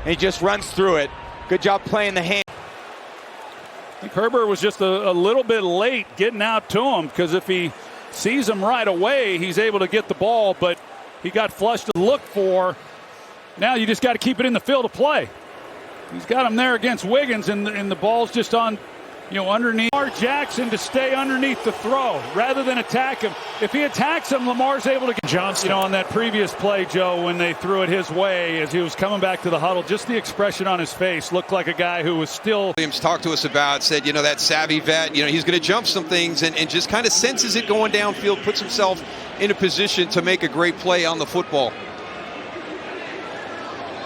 and he just runs through it. Good job playing the hand. I think Herbert was just a little bit late getting out to him, because if he sees him right away, he's able to get the ball, but he got flushed to look for. Now you just got to keep it in the field of play. He's got him there against Wiggins, and the ball's just on, underneath. Lamar Jackson to stay underneath the throw rather than attack him. If he attacks him, Lamar's able to get Johnston. On that previous play, Joe, when they threw it his way as he was coming back to the huddle, just the expression on his face looked like a guy who was still. Williams talked to us about, said, that savvy vet, he's going to jump some things and just kind of senses it going downfield, puts himself in a position to make a great play on the football.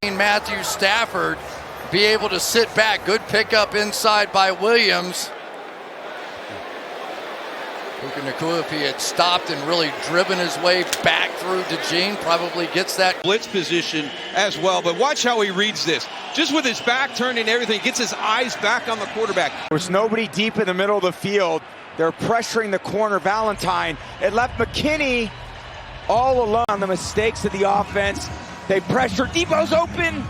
Matthew Stafford be able to sit back. Good pickup inside by Williams. Puka Nacua, if he had stopped and really driven his way back through DeJean, probably gets that blitz position as well. But watch how he reads this. Just with his back turned and everything, gets his eyes back on the quarterback. There's nobody deep in the middle of the field. They're pressuring the corner, Valentine. It left McKinney all alone on the mistakes of the offense. They pressure. Debo's open.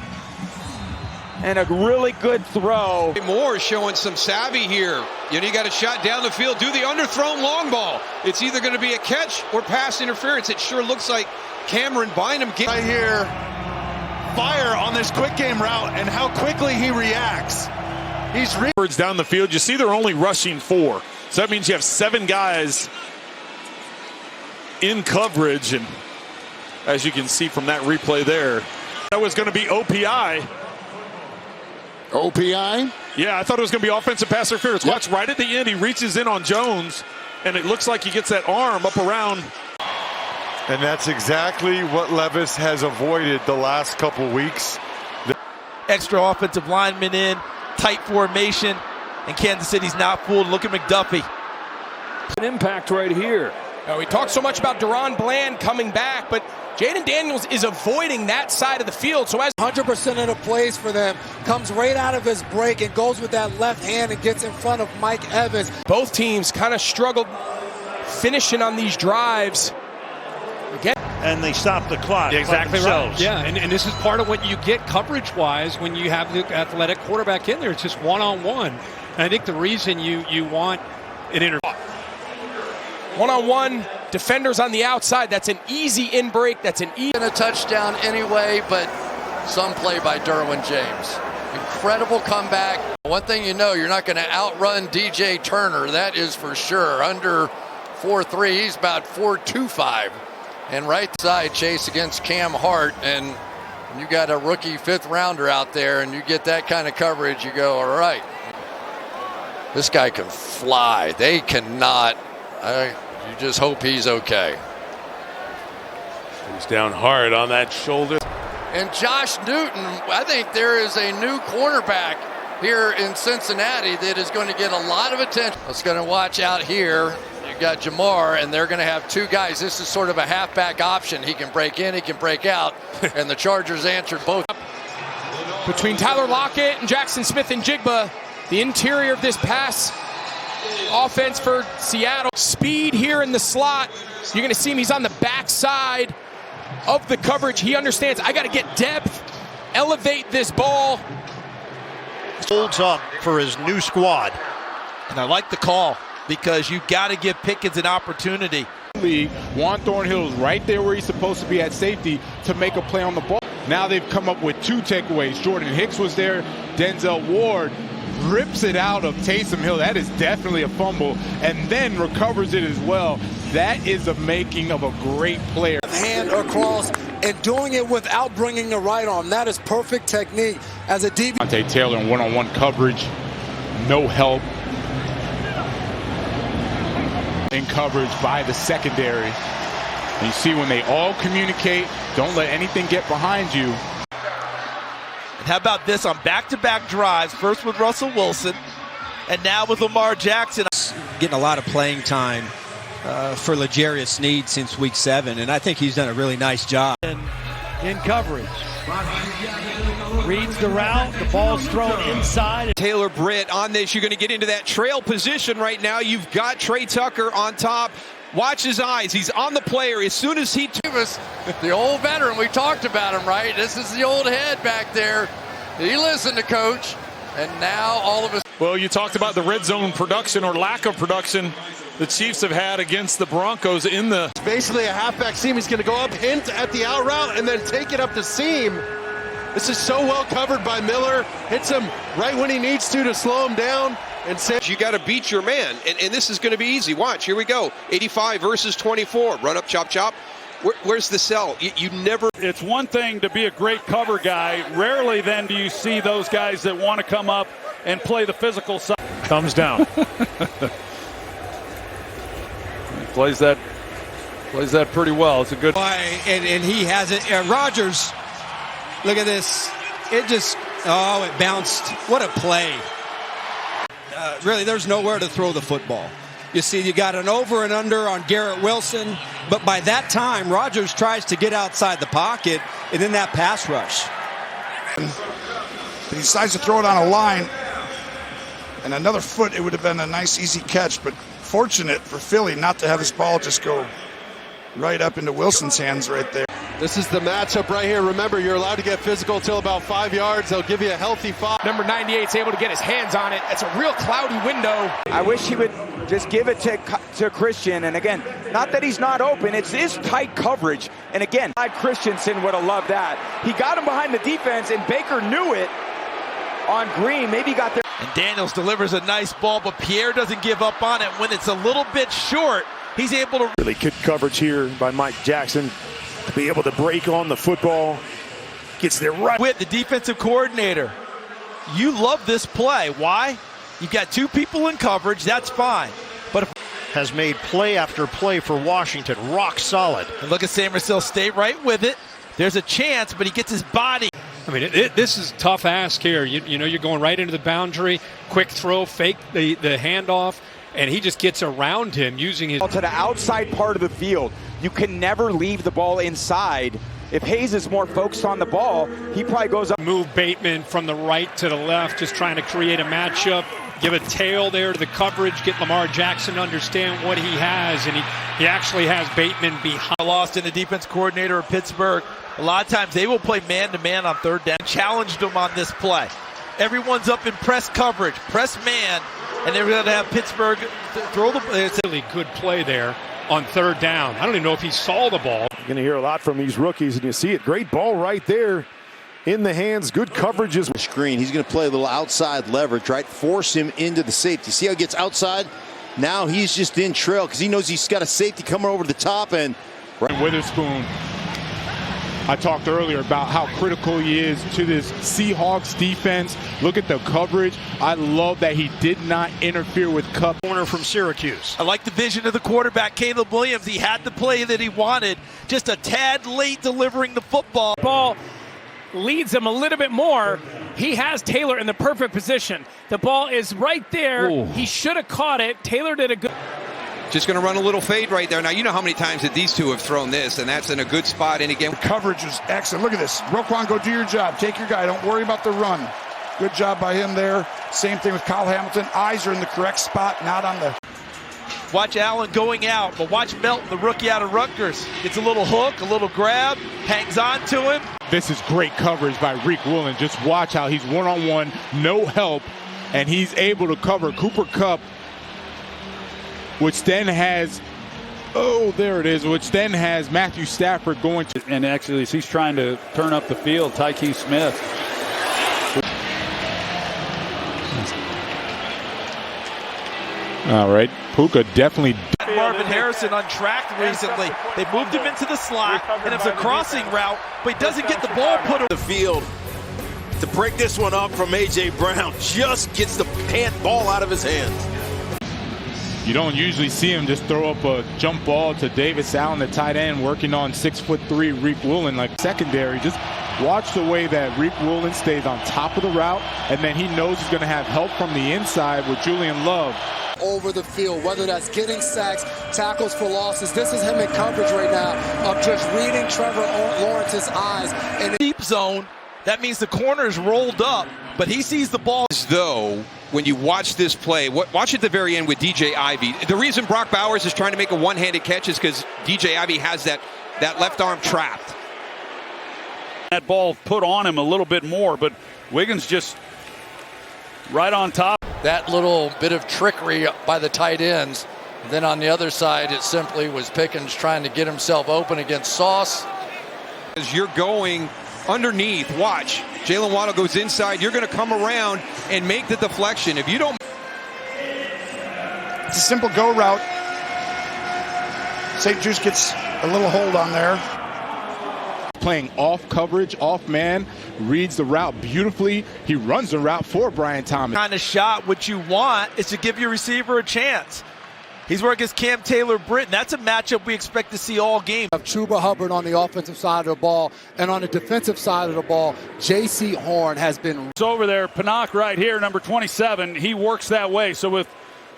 And a really good throw. Moore showing some savvy here. You got a shot down the field. Do the underthrown long ball. It's either going to be a catch or pass interference. It sure looks like Cameron Bynum gets right here. Fire on this quick game route and how quickly he reacts. He's down the field. You see they're only rushing 4. So that means you have 7 guys in coverage. And as you can see from that replay there, that was going to be OPI. OPI Yeah, I thought it was going to be offensive pass interference. Yep. Watch, right at the end, he reaches in on Jones, and it looks like he gets that arm up around. And that's exactly what Levis has avoided the last couple weeks. Extra offensive lineman in, tight formation, and Kansas City's not fooled. Look at McDuffie. An impact right here. We talked so much about Deron Bland coming back, but Jaden Daniels is avoiding that side of the field. So as 100% of the plays for them comes right out of his break and goes with that left hand and gets in front of Mike Evans. Both teams kind of struggled finishing on these drives. Again. And they stop the clock. Exactly right. Yeah, and this is part of what you get coverage-wise when you have the athletic quarterback in there. It's just one-on-one. And I think the reason you want an interview. One-on-one, defenders on the outside. That's an easy in-break. That's an easy. A touchdown anyway, but some play by Derwin James. Incredible comeback. One thing you know, you're not going to outrun DJ Turner. That is for sure. Under 4.3, he's about 4.25. And right side chase against Cam Hart, and you got a rookie fifth rounder out there, and you get that kind of coverage, you go, all right. This guy can fly. They cannot. You just hope he's okay. He's down hard on that shoulder. And Josh Newton, I think there is a new cornerback here in Cincinnati that is going to get a lot of attention. Let's going to watch out here. You got Jamar, and they're going to have two guys. This is sort of a halfback option. He can break in, he can break out, and the Chargers answered both. Between Tyler Lockett and Jackson Smith-Njigba, the interior of this pass offense for Seattle. Speed here in the slot. You're going to see him. He's on the backside of the coverage. He understands, I got to get depth, elevate this ball. Holds up for his new squad. And I like the call because you got to give Pickens an opportunity. Juan Thornhill's right there where he's supposed to be at safety to make a play on the ball. Now they've come up with two takeaways. Jordan Hicks was there. Denzel Ward rips it out of Taysom Hill. That is definitely a fumble, and then recovers it as well. That is the making of a great player. Hand across and doing it without bringing the right arm. That is perfect technique as a DB. Dante Taylor in one-on-one coverage. No help in coverage by the secondary. And you see when they all communicate, don't let anything get behind you. And how about this on back-to-back drives, first with Russell Wilson, and now with Lamar Jackson. Getting a lot of playing time for L'Jarius Sneed since week 7, and I think he's done a really nice job. In coverage. Reads the route, the ball's thrown inside. Taylor Britt on this, you're going to get into that trail position right now. You've got Trey Tucker on top. Watch his eyes. He's on the player. As soon as he was the old veteran, we talked about him, right? This is the old head back there. He listened to coach, and now all of us. Well, you talked about the red zone production or lack of production the Chiefs have had against the Broncos in the. It's basically a halfback seam. He's going to go up, hint at the out route, and then take it up the seam. This is so well covered by Miller. Hits him right when he needs to slow him down. And you got to beat your man, and this is going to be easy. Watch, here we go. 85 versus 24. Run up, chop, chop. Where's the sell? You never. It's one thing to be a great cover guy. Rarely then do you see those guys that want to come up and play the physical side. Thumbs down. Plays that pretty well. It's a good. And he has it. Rodgers, look at this. It just, it bounced. What a play. Really, there's nowhere to throw the football. You see, you got an over and under on Garrett Wilson, but by that time, Rodgers tries to get outside the pocket, and then that pass rush. He decides to throw it on a line, and another foot, it would have been a nice, easy catch, but fortunate for Philly not to have this ball just go right up into Wilson's hands right there. This is the matchup right here. Remember, you're allowed to get physical till about 5 yards. They'll give you a healthy 5. Number 98 is able to get his hands on it. It's a real cloudy window. I wish he would just give it to Christian. And again, not that he's not open. It's his tight coverage. And again, Christensen would have loved that. He got him behind the defense, and Baker knew it on Green. Maybe he got there. And Daniels delivers a nice ball, but Pierre doesn't give up on it. When it's a little bit short, he's able to. Really good coverage here by Mike Jackson to be able to break on the football. Gets there right with the defensive coordinator. you love this play. Why? You've got two people in coverage. That's fine. But if has made play after play for Washington. Rock solid. and look at San Marcelo State right with it. There's a chance, but he gets his body. I mean, this is tough ask here. You know, you're going right into the boundary, quick throw, fake the handoff, and he just gets around him using his... To the outside part of the field. You can never leave the ball inside. If Hayes is more focused on the ball, he probably goes up. Move Bateman from the right to the left, just trying to create a matchup. Give a tail there to the coverage, get Lamar Jackson to understand what he has, and he actually has Bateman behind. Lost in the defense coordinator of Pittsburgh. A lot of times they will play man-to-man on third down. Challenged them on this play. Everyone's up in press coverage, press man, and they're going to have Pittsburgh throw the... It's a really good play there on third down. I don't even know if he saw the ball. You're going to hear a lot from these rookies, and you see it. Great ball right there in the hands. Good coverages. Screen. He's going to play a little outside leverage, right? Force him into the safety. See how he gets outside? Now he's just in trail because he knows he's got a safety coming over the top. And Witherspoon, I talked earlier about how critical he is to this Seahawks defense. Look at the coverage. I love that he did not interfere with Cup. Corner from Syracuse. I like the vision of the quarterback, Caleb Williams. He had the play that he wanted. Just a tad late delivering the football. Ball leads him a little bit more. He has Taylor in the perfect position. The ball is right there. Ooh. He should have caught it. Taylor did a good... Just going to run a little fade right there. Now, you know how many times that these two have thrown this, and that's in a good spot. And again, coverage was excellent. Look at this. Roquan, go do your job. Take your guy. Don't worry about the run. Good job by him there. Same thing with Kyle Hamilton. Eyes are in the correct spot, not on the... Watch Allen going out, but watch Melton, the rookie out of Rutgers. Gets a little hook, a little grab, hangs on to him. This is great coverage by Reek Woolen. Just watch how he's one-on-one, no help, and he's able to cover Cooper Kupp, which then has, which then has Matthew Stafford going to. And actually, he's trying to turn up the field, Tyke Smith. All right, Puka definitely. Marvin Harrison untracked recently. They moved him into the slot, and it's a crossing route, but he doesn't get the ball put on the field. To break this one up from A.J. Brown, just gets the ball out of his hands. You don't usually see him just throw up a jump ball to Davis Allen, the tight end, working on 6'3" Reek Woolen, like secondary. Just watch the way that Reek Woolen stays on top of the route, and then he knows he's going to have help from the inside with Julian Love. Over the field, whether that's getting sacks, tackles for losses. This is him in coverage right now of just reading Trevor Lawrence's eyes. And deep zone, that means the corner is rolled up, but he sees the ball. As though, when you watch this play, watch at the very end with DJ Ivey. The reason Brock Bowers is trying to make a one-handed catch is because DJ Ivey has that left arm trapped. That ball put on him a little bit more, but Wiggins just right on top. That little bit of trickery by the tight ends. And then on the other side, it simply was Pickens trying to get himself open against Sauce. As you're going underneath, watch. Jalen Waddle goes inside. You're going to come around and make the deflection. If you don't... It's a simple go route. St. Juice gets a little hold on there. Playing off coverage, off man, reads the route beautifully. He runs the route for Brian Thomas. Kind of shot, what you want is to give your receiver a chance. He's working against Cam Taylor-Britt. That's a matchup we expect to see all game. Of Chuba Hubbard on the offensive side of the ball, and on the defensive side of the ball, J.C. Horn has been... It's over there, Pinnock right here, number 27. He works that way. So with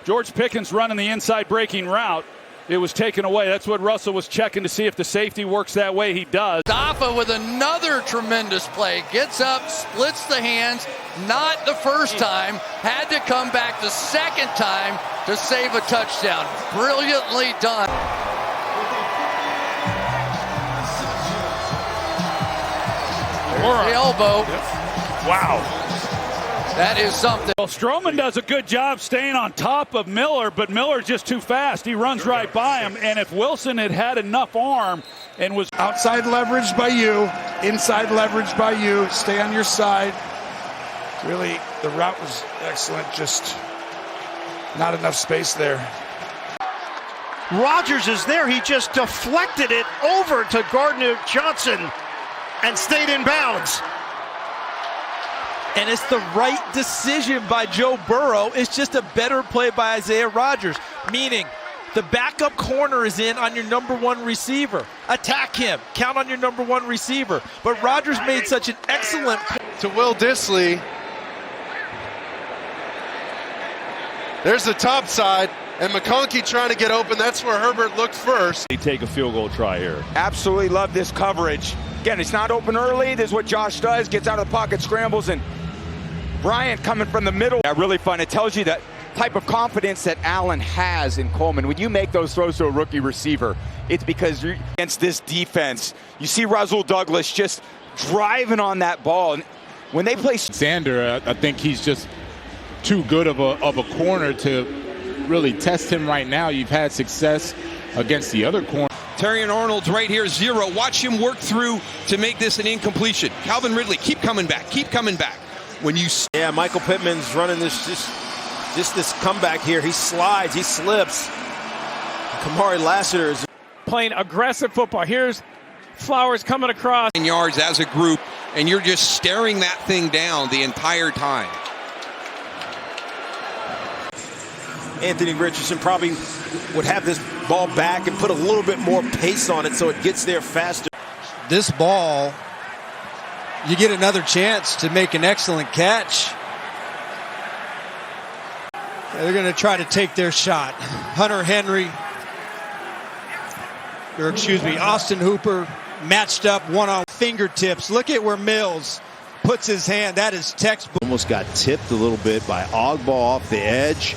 George Pickens running the inside breaking route, it was taken away. That's what Russell was checking to see if the safety works that way. He does. Dafa with another tremendous play. Gets up, splits the hands. Not the first time. Had to come back the second time to save a touchdown. Brilliantly done. There's the elbow. Wow. That is something. Well, Stroman does a good job staying on top of Miller, but Miller's just too fast. He runs right by him, and if Wilson had enough arm and was... Outside leverage by you, inside leverage by you, stay on your side. Really, the route was excellent, just not enough space there. Rodgers is there. He just deflected it over to Gardner Johnson and stayed in bounds. And it's the right decision by Joe Burrow. It's just a better play by Isaiah Rodgers, meaning the backup corner is in on your number one receiver. Attack him. Count on your number one receiver. But Rodgers made such an excellent to Will Dissly. There's the top side, and McConkey trying to get open. That's where Herbert looked first. They take a field goal try here. Absolutely love this coverage. Again, it's not open early. This is what Josh does. Gets out of the pocket, scrambles, and Bryant coming from the middle. Yeah, really fun. It tells you that type of confidence that Allen has in Coleman. When you make those throws to a rookie receiver, it's because you're against this defense. You see Rasul Douglas just driving on that ball. And when they play Xander, I think he's just too good of a corner to really test him right now. You've had success against the other corner. Terrion Arnold's right here, 0. Watch him work through to make this an incompletion. Calvin Ridley, keep coming back. Keep coming back. When you Michael Pittman's running this just this comeback here. He slides, he slips. Kamari Lassiter is playing aggressive football. Here's Flowers coming across. yards as a group, and you're just staring that thing down the entire time. Anthony Richardson probably would have this ball back and put a little bit more pace on it so it gets there faster. This ball, you get another chance to make an excellent catch. They're going to try to take their shot. Hunter Henry, or excuse me, Austin Hooper matched up one on fingertips. Look at where Mills puts his hand. That is textbook. Almost got tipped a little bit by Ogbah off the edge.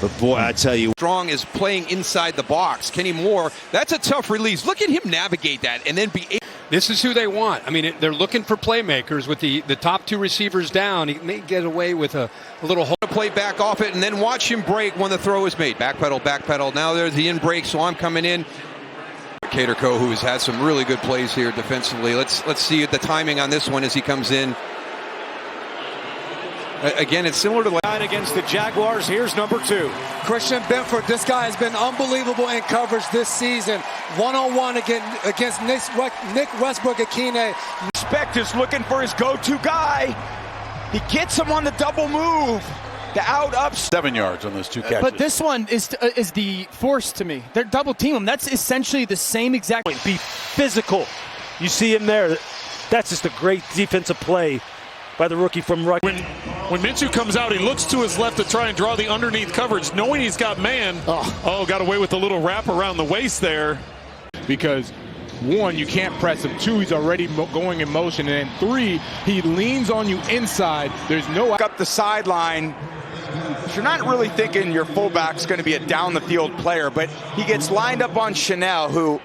But boy, I tell you. Strong is playing inside the box. Kenny Moore, that's a tough release. Look at him navigate that and then be able. This is who they want. I mean, they're looking for playmakers with the top two receivers down. He may get away with a little hole. Play back off it and then watch him break when the throw is made. Backpedal. Now there's the in break, so I'm coming in. Caterco, who has had some really good plays here defensively. Let's see the timing on this one as he comes in. Again, it's similar to against the Jaguars. Here's number 2. Christian Benford, this guy has been unbelievable in coverage this season. One-on-one against Nick Westbrook-Akine. Respect is looking for his go-to guy. He gets him on the double move. The up 7 yards on those 2 catches. But this one is the force to me. They're double team him. That's essentially the same exact. Be physical. You see him there. That's just a great defensive play by the rookie from Rutgers. When Minshew comes out, he looks to his left to try and draw the underneath coverage, knowing he's got man. Got away with a little wrap around the waist there. Because 1, you can't press him. 2, he's already going in motion. And then 3, he leans on you inside. There's no up the sideline. You're not really thinking your fullback's going to be a down the field player, but he gets lined up on Chanel, who.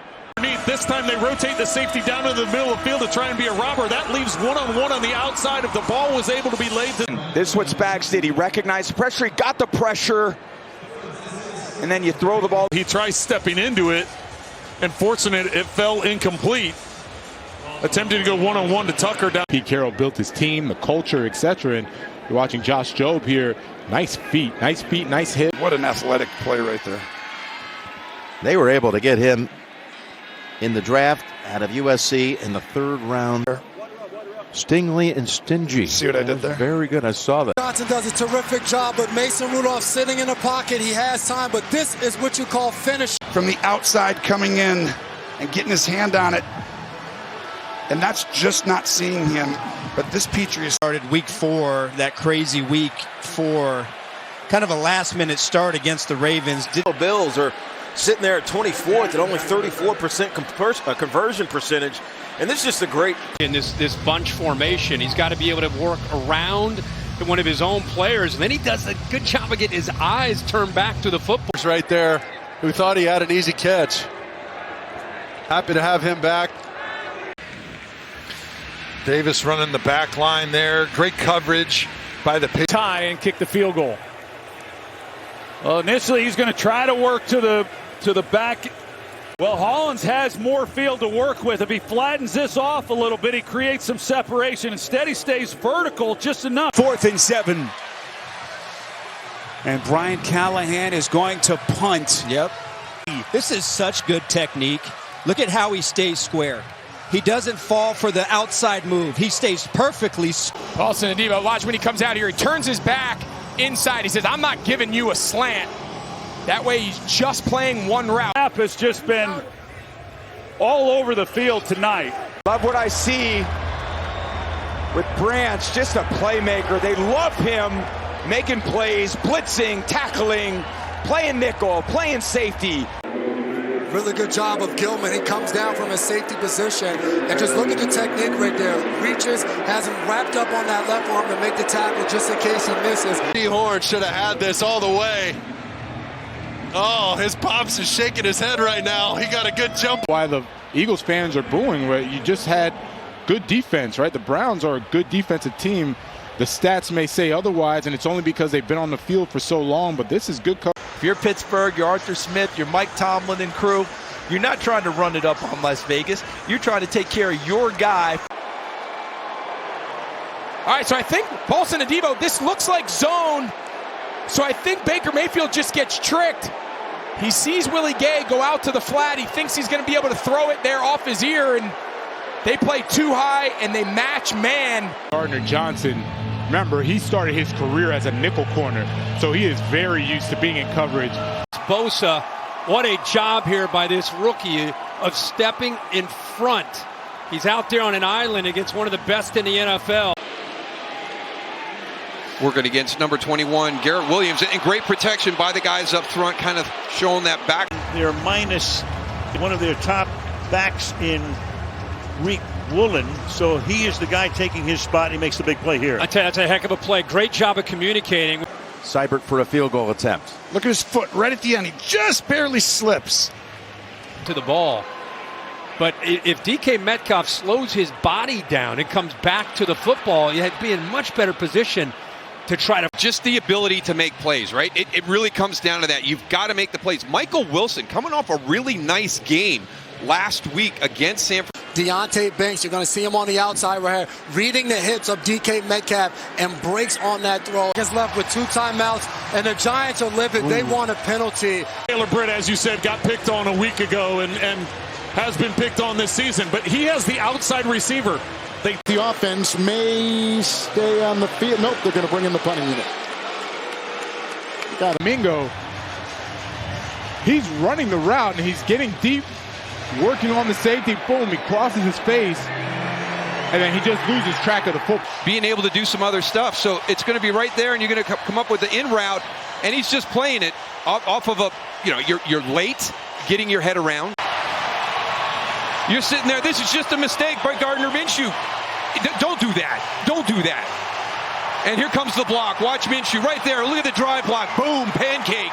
This time they rotate the safety down into the middle of the field to try and be a robber. That leaves one-on-one on the outside if the ball was able to be laid. This is what Spags did. He recognized the pressure. He got the pressure. And then you throw the ball. He tries stepping into it and forcing it. It fell incomplete. Attempting to go one-on-one to Tucker down. Pete Carroll built his team, the culture, etc. And you're watching Josh Jobe here. Nice feet, nice hit. What an athletic play right there. They were able to get him in the draft out of USC in the 3rd round. Stingley and Stingy. See what I did there? Very good. I saw that. Johnson does a terrific job, but Mason Rudolph sitting in the pocket. He has time, but this is what you call finish. From the outside coming in and getting his hand on it. And that's just not seeing him. But this Patriots started week 4, that crazy week 4, kind of a last-minute start against the Ravens. Bills are sitting there at 24th at only 34% conversion percentage. And this is just a great. In this bunch formation, he's got to be able to work around one of his own players. And then he does a good job of getting his eyes turned back to the football. Right there, who thought he had an easy catch. Happy to have him back. Davis running the back line there. Great coverage by the tie and kick the field goal. Well, initially he's going to try to work to the back. Well, Hollins has more field to work with. If he flattens this off a little bit, he creates some separation. Instead, he stays vertical just enough. 4th and 7. And Brian Callahan is going to punt. Yep. This is such good technique. Look at how he stays square. He doesn't fall for the outside move. He stays perfectly. Paulson Adebo, watch when he comes out here. He turns his back inside. He says, I'm not giving you a slant. That way he's just playing one route. Has just been all over the field tonight. Love what I see with Branch, just a playmaker. They love him making plays, blitzing, tackling, playing nickel, playing safety. Really good job of Gilman. He comes down from his safety position. And just look at the technique right there. Reaches, has him wrapped up on that left arm to make the tackle just in case he misses. Horn should have had this all the way. Oh, his pops is shaking his head right now. He got a good jump. Why the Eagles fans are booing, where you just had good defense, right? The Browns are a good defensive team. The stats may say otherwise, and it's only because they've been on the field for so long, but this is good coverage. If you're Pittsburgh, you're Arthur Smith, you're Mike Tomlin and crew, you're not trying to run it up on Las Vegas. You're trying to take care of your guy. All right, so I think Paulson Adebo, this looks like zone. So I think Baker Mayfield just gets tricked. He sees Willie Gay go out to the flat. He thinks he's going to be able to throw it there off his ear, and they play too high, and they match man. Gardner Johnson, remember, he started his career as a nickel corner, so he is very used to being in coverage. Bosa, what a job here by this rookie of stepping in front. He's out there on an island against one of the best in the NFL. Working against number 21, Garrett Williams, and great protection by the guys up front, kind of showing that back. They're minus one of their top backs in Rick Woolen, so he is the guy taking his spot. He makes the big play here. I tell you, that's a heck of a play. Great job of communicating. Seibert for a field goal attempt. Look at his foot right at the end. He just barely slips to the ball. But if DK Metcalf slows his body down and comes back to the football, you'd be in much better position to try to... Just the ability to make plays, right? It really comes down to that. You've got to make the plays. Michael Wilson coming off a really nice game last week against San Francisco. Deontay Banks, you're going to see him on the outside right here, reading the hits of DK Metcalf and breaks on that throw. Gets left with 2 timeouts, and the Giants are livid. They want a penalty. Taylor Britt, as you said, got picked on a week ago and has been picked on this season, but he has the outside receiver. The offense may stay on the field. Nope, they're going to bring in the punting unit. Mingo, he's running the route and he's getting deep, working on the safety. Boom, he crosses his face, and then he just loses track of the football. Being able to do some other stuff, so it's going to be right there, and you're going to come up with the in route, and he's just playing it off of a, you're late getting your head around. You're sitting there. This is just a mistake by Gardner Minshew. Don't do that. Don't do that. And here comes the block. Watch Minshew right there. Look at the drive block. Boom, pancake.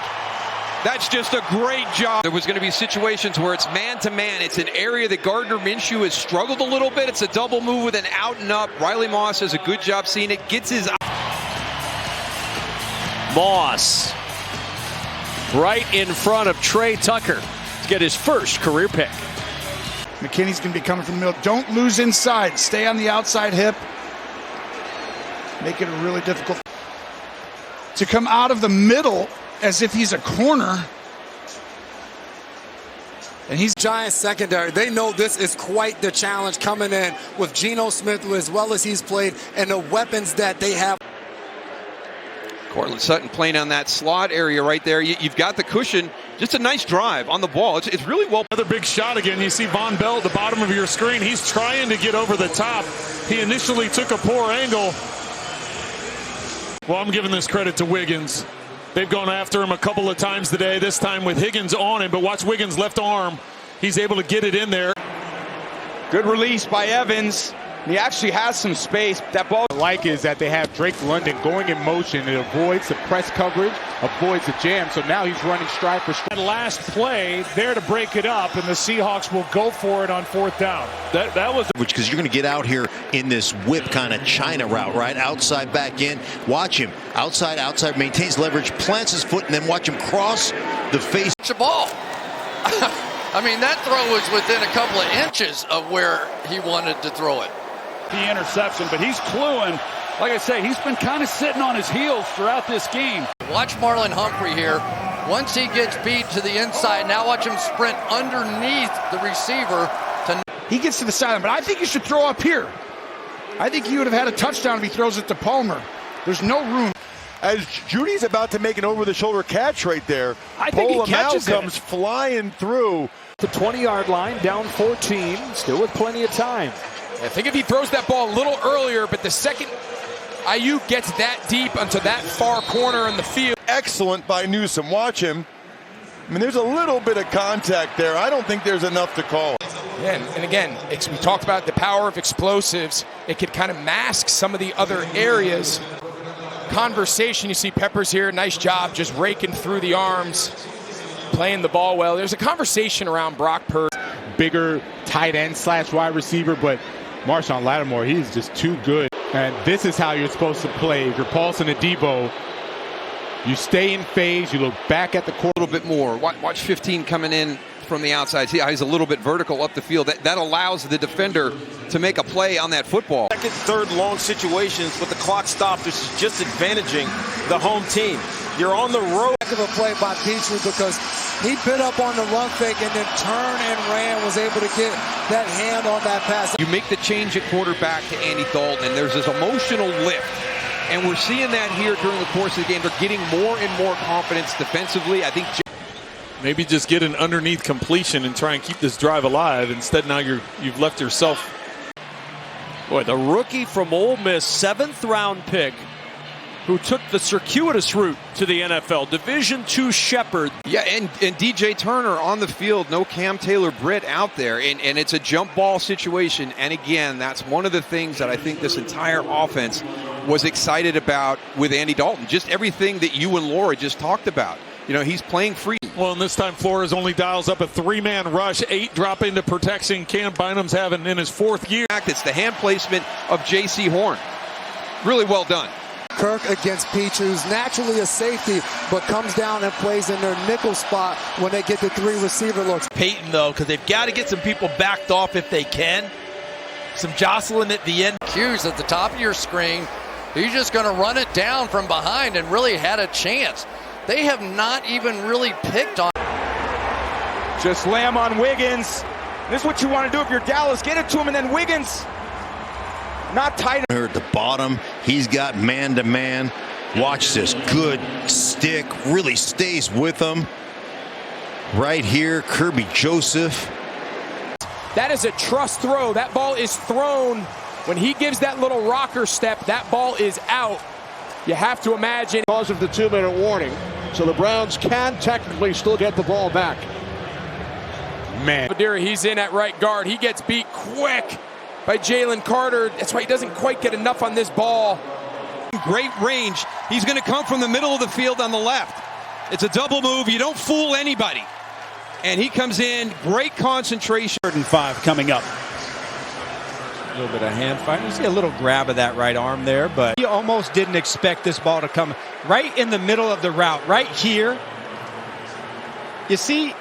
That's just a great job. There was going to be situations where it's man-to-man. It's an area that Gardner Minshew has struggled a little bit. It's a double move with an out and up. Riley Moss does a good job seeing it. Gets his... Moss right in front of Trey Tucker to get his first career pick. McKinney's going to be coming from the middle. Don't lose inside. Stay on the outside hip. Make it really difficult to come out of the middle as if he's a corner. And he's Giants secondary. They know this is quite the challenge coming in with Geno Smith as well as he's played and the weapons that they have. Cortland Sutton playing on that slot area right there. You've got the cushion. Just a nice drive on the ball. It's really well. Another big shot again. You see Von Bell at the bottom of your screen. He's trying to get over the top. He initially took a poor angle. Well, I'm giving this credit to Wiggins. They've gone after him a couple of times today, this time with Higgins on him. But watch Wiggins' left arm. He's able to get it in there. Good release by Evans. He actually has some space. That ball. What I like is that they have Drake London going in motion. It avoids the press coverage, avoids the jam. So now he's running stride for stride. That last play there to break it up, and the Seahawks will go for it on 4th down. That was because you're going to get out here in this whip kind of China route, right? Outside, back in. Watch him. Outside, outside, maintains leverage, plants his foot, and then watch him cross the face. It's a ball. I mean, that throw was within a couple of inches of where he wanted to throw it. The interception, but he's cluing. Like I say, he's been kind of sitting on his heels throughout this game. Watch Marlon Humphrey here. Once he gets beat to the inside, now watch him sprint underneath the receiver to He gets to the sideline, but I think you should throw up here. I think he would have had a touchdown if he throws it to Palmer. There's no room. As Judy's about to make an over-the-shoulder catch right there, I think he catches comes flying through. The 20-yard line, down 14, still with plenty of time. I think if he throws that ball a little earlier, but the second Ayuk gets that deep onto that far corner in the field. Excellent by Newsome. Watch him. I mean, there's a little bit of contact there. I don't think there's enough to call. Yeah, and again, we talked about the power of explosives. It could kind of mask some of the other areas. Conversation, you see Peppers here, nice job just raking through the arms, playing the ball well. There's a conversation around Brock Purdy. Bigger tight end / wide receiver, but Marshawn Lattimore, he's just too good. And this is how you're supposed to play. If you're Paulson and Debo, you stay in phase, you look back at the court. A little bit more. Watch 15 coming in from the outside. See how he's a little bit vertical up the field. That allows the defender to make a play on that football. Second, third long situations with the clock stopped. This is just advantaging the home team. You're on the road. Heck of a play by Petrie because he bit up on the run fake and then turned and ran, was able to get that hand on that pass. You make the change at quarterback to Andy Dalton, and there's this emotional lift. And we're seeing that here during the course of the game. They're getting more and more confidence defensively. I think maybe just get an underneath completion and try and keep this drive alive. Instead, now you've left yourself. Boy, the rookie from Ole Miss, 7th-round pick, who took the circuitous route to the NFL, Division II Shepherd. Yeah, and DJ Turner on the field, no Cam Taylor-Britt out there, and it's a jump ball situation. And again, that's one of the things that I think this entire offense was excited about with Andy Dalton. Just everything that you and Laura just talked about. You know, he's playing free. Well, and this time Flores only dials up a 3-man rush, 8 drop into protection. Cam Bynum's having in his 4th year. It's the hand placement of J.C. Horn. Really well done. Kirk against Petrie, who's naturally a safety, but comes down and plays in their nickel spot when they get the 3 receiver looks. Peyton, though, because they've got to get some people backed off if they can. Some jostling at the end. Hughes at the top of your screen. He's just going to run it down from behind and really had a chance. They have not even really picked on. Just slam on Wiggins. This is what you want to do if you're Dallas. Get it to him, and then Wiggins. Not tight. Here at the bottom, he's got man-to-man. Watch this. Good stick. Really stays with him. Right here, Kirby Joseph. That is a trust throw. That ball is thrown. When he gives that little rocker step, that ball is out. You have to imagine. Because of the 2-minute warning. So the Browns can technically still get the ball back. Man. He's in at right guard. He gets beat quick by Jalen Carter. That's why he doesn't quite get enough on this ball. Great range. He's going to come from the middle of the field on the left. It's a double move. You don't fool anybody. And he comes in. Great concentration. 3rd and 5 coming up. A little bit of hand fight. You see a little grab of that right arm there, but he almost didn't expect this ball to come right in the middle of the route, right here. You see,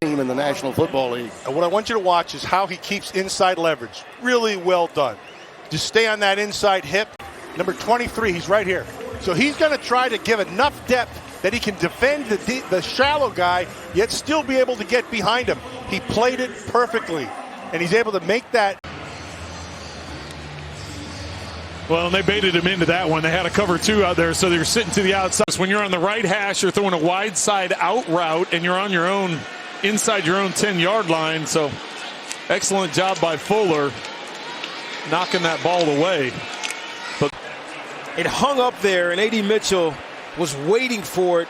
team in the National Football League. And what I want you to watch is how he keeps inside leverage. Really well done. Just stay on that inside hip. Number 23, he's right here. So he's going to try to give enough depth that he can defend the shallow guy, yet still be able to get behind him. He played it perfectly, and he's able to make that. Well, and they baited him into that one. They had a cover 2 out there, so they're sitting to the outside. When you're on the right hash, you're throwing a wide side out route, and you're on your own, inside your own 10-yard line. So excellent job by Fuller knocking that ball away. But it hung up there, and A.D. Mitchell was waiting for it.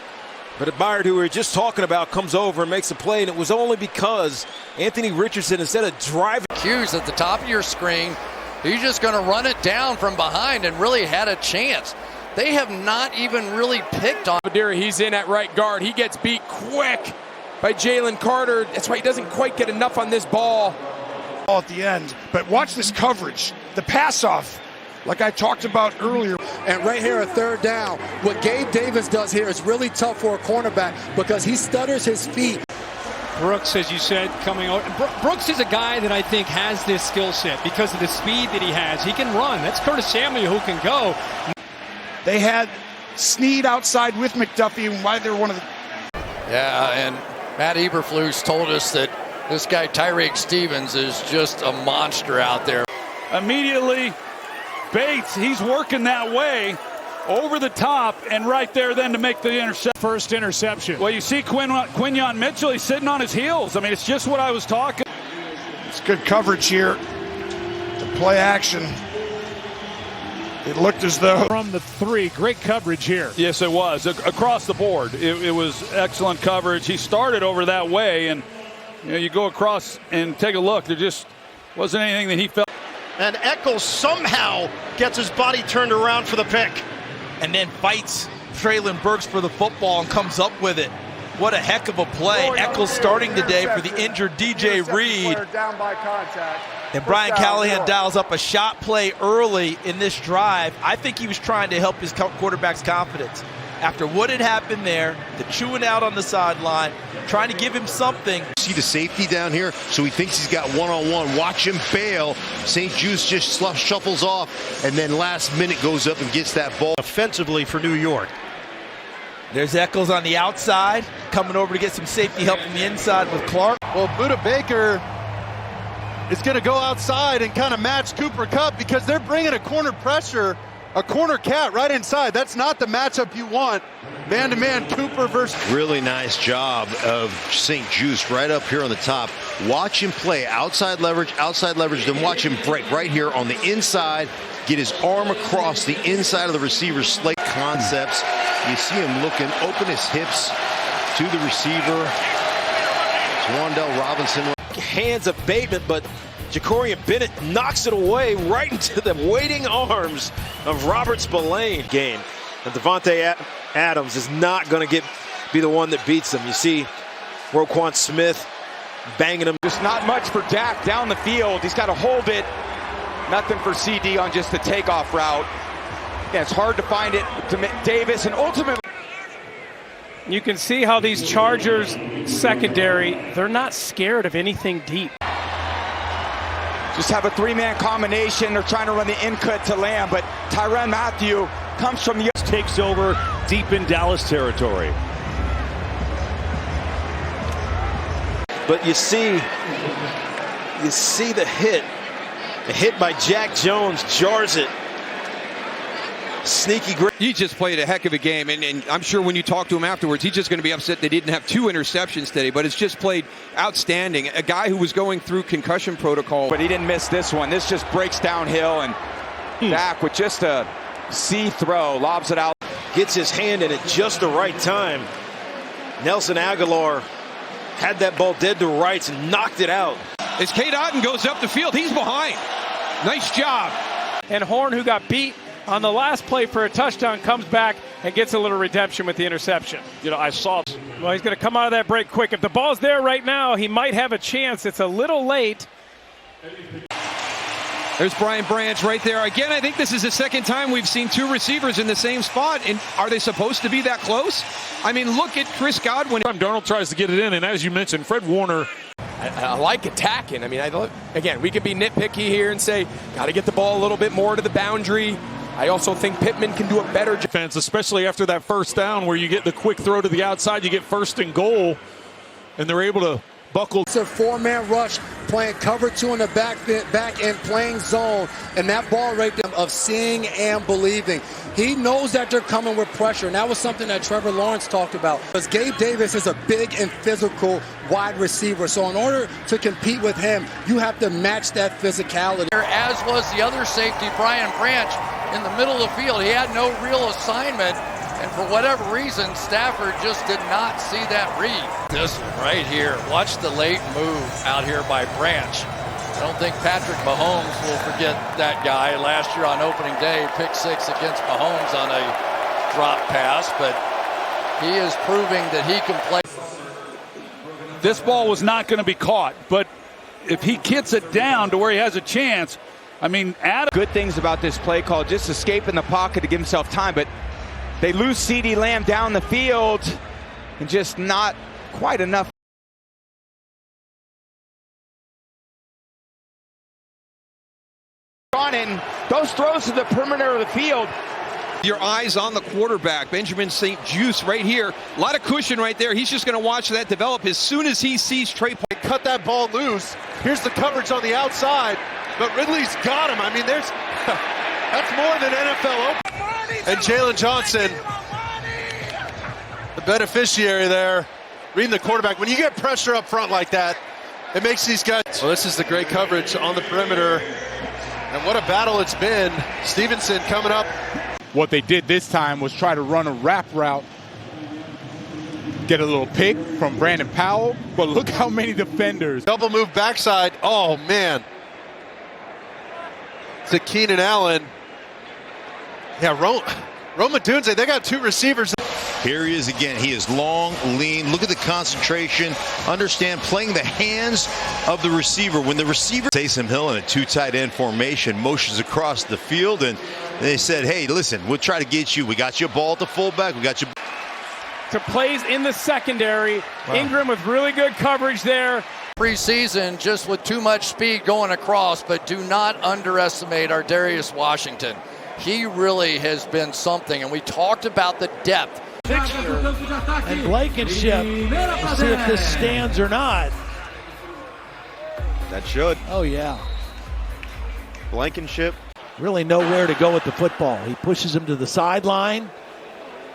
But Byard, who we were just talking about, comes over and makes a play, and it was only because Anthony Richardson, instead of driving. Hughes at the top of your screen. He's just going to run it down from behind and really had a chance. They have not even really picked on. He's in at right guard. He gets beat quick by Jalen Carter. That's why he doesn't quite get enough on this ball. At the end, but watch this coverage. The pass off, like I talked about earlier. And right here at 3rd down, what Gabe Davis does here is really tough for a cornerback because he stutters his feet. Brooks, as you said, coming out. Brooks is a guy that I think has this skill set because of the speed that he has. He can run. That's Curtis Samuel who can go. They had Snead outside with McDuffie, and why they're one of the. Yeah, and Matt Eberflus told us that This guy, Tyreek Stevens, is just a monster out there. Immediately, Bates, he's working that way over the top and right there then to make the first interception. Well, you see Quinyon Mitchell, he's sitting on his heels. I mean, it's just what I was talking. It's good coverage here. The play action. It looked as though from the 3, great coverage here. Yes, it was across the board. It was excellent coverage. He started over that way, and you go across and take a look. There just wasn't anything that he felt. And Eccles somehow gets his body turned around for the pick, and then fights Traylon Burks for the football and comes up with it. What a heck of a play. Eccles starting today for the injured DJ Reed. Down by contact. And Brian Callahan dials up a shot play early in this drive. I think he was trying to help his quarterback's confidence. After what had happened there, the chewing out on the sideline, trying to give him something. See the safety down here, so he thinks he's got one-on-one. Watch him bail. St. Juice just shuffles off, and then last minute goes up and gets that ball. Offensively for New York. There's Eccles on the outside, coming over to get some safety help from the inside with Clark. Well, Buda Baker is going to go outside and kind of match Cooper Kupp because they're bringing a corner pressure, a corner cat right inside. That's not the matchup you want. Man-to-man Cooper versus... Really nice job of St. Juice right up here on the top. Watch him play outside leverage, then watch him break right here on the inside, get his arm across the inside of the receiver's slate. Concepts. You see him looking, open his hips to the receiver. Wandell Robinson. Hands of Bateman, but Jacorian Bennett knocks it away right into the waiting arms of Robert Spillane. Game. And Devontae Adams is not going to be the one that beats him. You see Roquan Smith banging him. Just not much for Dak down the field. He's got to hold it. Nothing for CD on just the takeoff route. Yeah, it's hard to find it to Davis, and ultimately you can see how these Chargers secondary, they're not scared of anything deep. Just have a 3-man combination. They're trying to run the in-cut to Lamb, but Tyrann Mathieu comes from the... Takes over deep in Dallas territory. But you see the hit. The hit by Jack Jones jars it. Sneaky great. He just played a heck of a game, and I'm sure when you talk to him afterwards, he's just going to be upset they didn't have 2 interceptions today, but it's just played outstanding. A guy who was going through concussion protocol. But he didn't miss this one. This just breaks downhill, and Dak with just a C throw, lobs it out. Gets his hand in at just the right time. Nelson Aguilar had that ball dead to rights and knocked it out. As Cade Otton goes up the field, he's behind. Nice job. And Horn, who got beat on the last play for a touchdown, comes back and gets a little redemption with the interception. You know, I saw... Well, he's going to come out of that break quick. If the ball's there right now, he might have a chance. It's a little late. There's Brian Branch right there. Again, I think this is the second time we've seen 2 receivers in the same spot. And are they supposed to be that close? I mean, look at Chris Godwin. Darnold tries to get it in, and as you mentioned, Fred Warner. I like attacking. I mean, again, we could be nitpicky here and say, got to get the ball a little bit more to the boundary. I also think Pittman can do a better job. Defense, especially after that first down where you get the quick throw to the outside, you get 1st and goal, and they're able to buckle. It's a 4-man rush, playing cover 2 in the back and playing zone, and that ball right there of seeing and believing. He knows that they're coming with pressure, and that was something that Trevor Lawrence talked about. Because Gabe Davis is a big and physical wide receiver, so in order to compete with him, you have to match that physicality. As was the other safety, Brian Branch, in the middle of the field. He had no real assignment, and for whatever reason, Stafford just did not see that read. This one right here, watch the late move out here by Branch. I don't think Patrick Mahomes will forget that guy last year on opening day, pick 6 against Mahomes on a drop pass, but he is proving that he can play. This ball was not going to be caught, but if he gets it down to where he has a chance, I mean, good things about this play call, just escape in the pocket to give himself time, but they lose CeeDee Lamb down the field and just not quite enough. And those throws to the perimeter of the field. Your eyes on the quarterback, Benjamin St. Juice right here. A lot of cushion right there. He's just going to watch that develop as soon as he sees Trey. cut that ball loose. Here's the coverage on the outside, but Ridley's got him. I mean, that's more than NFL open. And Jalen Johnson, the beneficiary there, reading the quarterback. When you get pressure up front like that, it makes these guys. Well, this is the great coverage on the perimeter. And what a battle it's been. Stevenson coming up. What they did this time was try to run a wrap route, get a little pick from Brandon Powell, but look how many defenders. Double move backside. Oh, man. To Keenan Allen. Yeah, Roma Dunze, they got two receivers. Here he is again. He is long, lean. Look at the concentration. Understand playing the hands of the receiver. When the receiver, Taysom Hill in a two tight end formation, motions across the field, and they said, hey, listen, we'll try to get you. We got you a ball at the fullback. We got you. To plays in the secondary. Wow. Ingram with really good coverage there. Preseason just with too much speed going across, but do not underestimate our Darius Washington. He really has been something, and we talked about the depth. And Blankenship, we'll see if this stands or not. That should. Oh, yeah. Blankenship. Really nowhere to go with the football. He pushes him to the sideline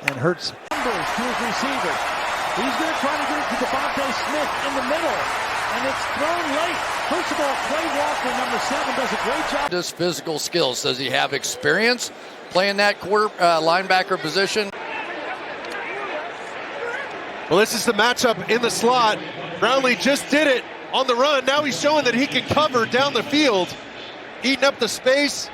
and hurts. To his receiver. He's going to try to get it to Devontae Smith in the middle. And it's thrown late. First of all, Clay Walker, number 7, does a great job. His physical skills. Does he have experience playing that linebacker position? Well, this is the matchup in the slot. Brownlee just did it on the run. Now he's showing that he can cover down the field, eating up the space.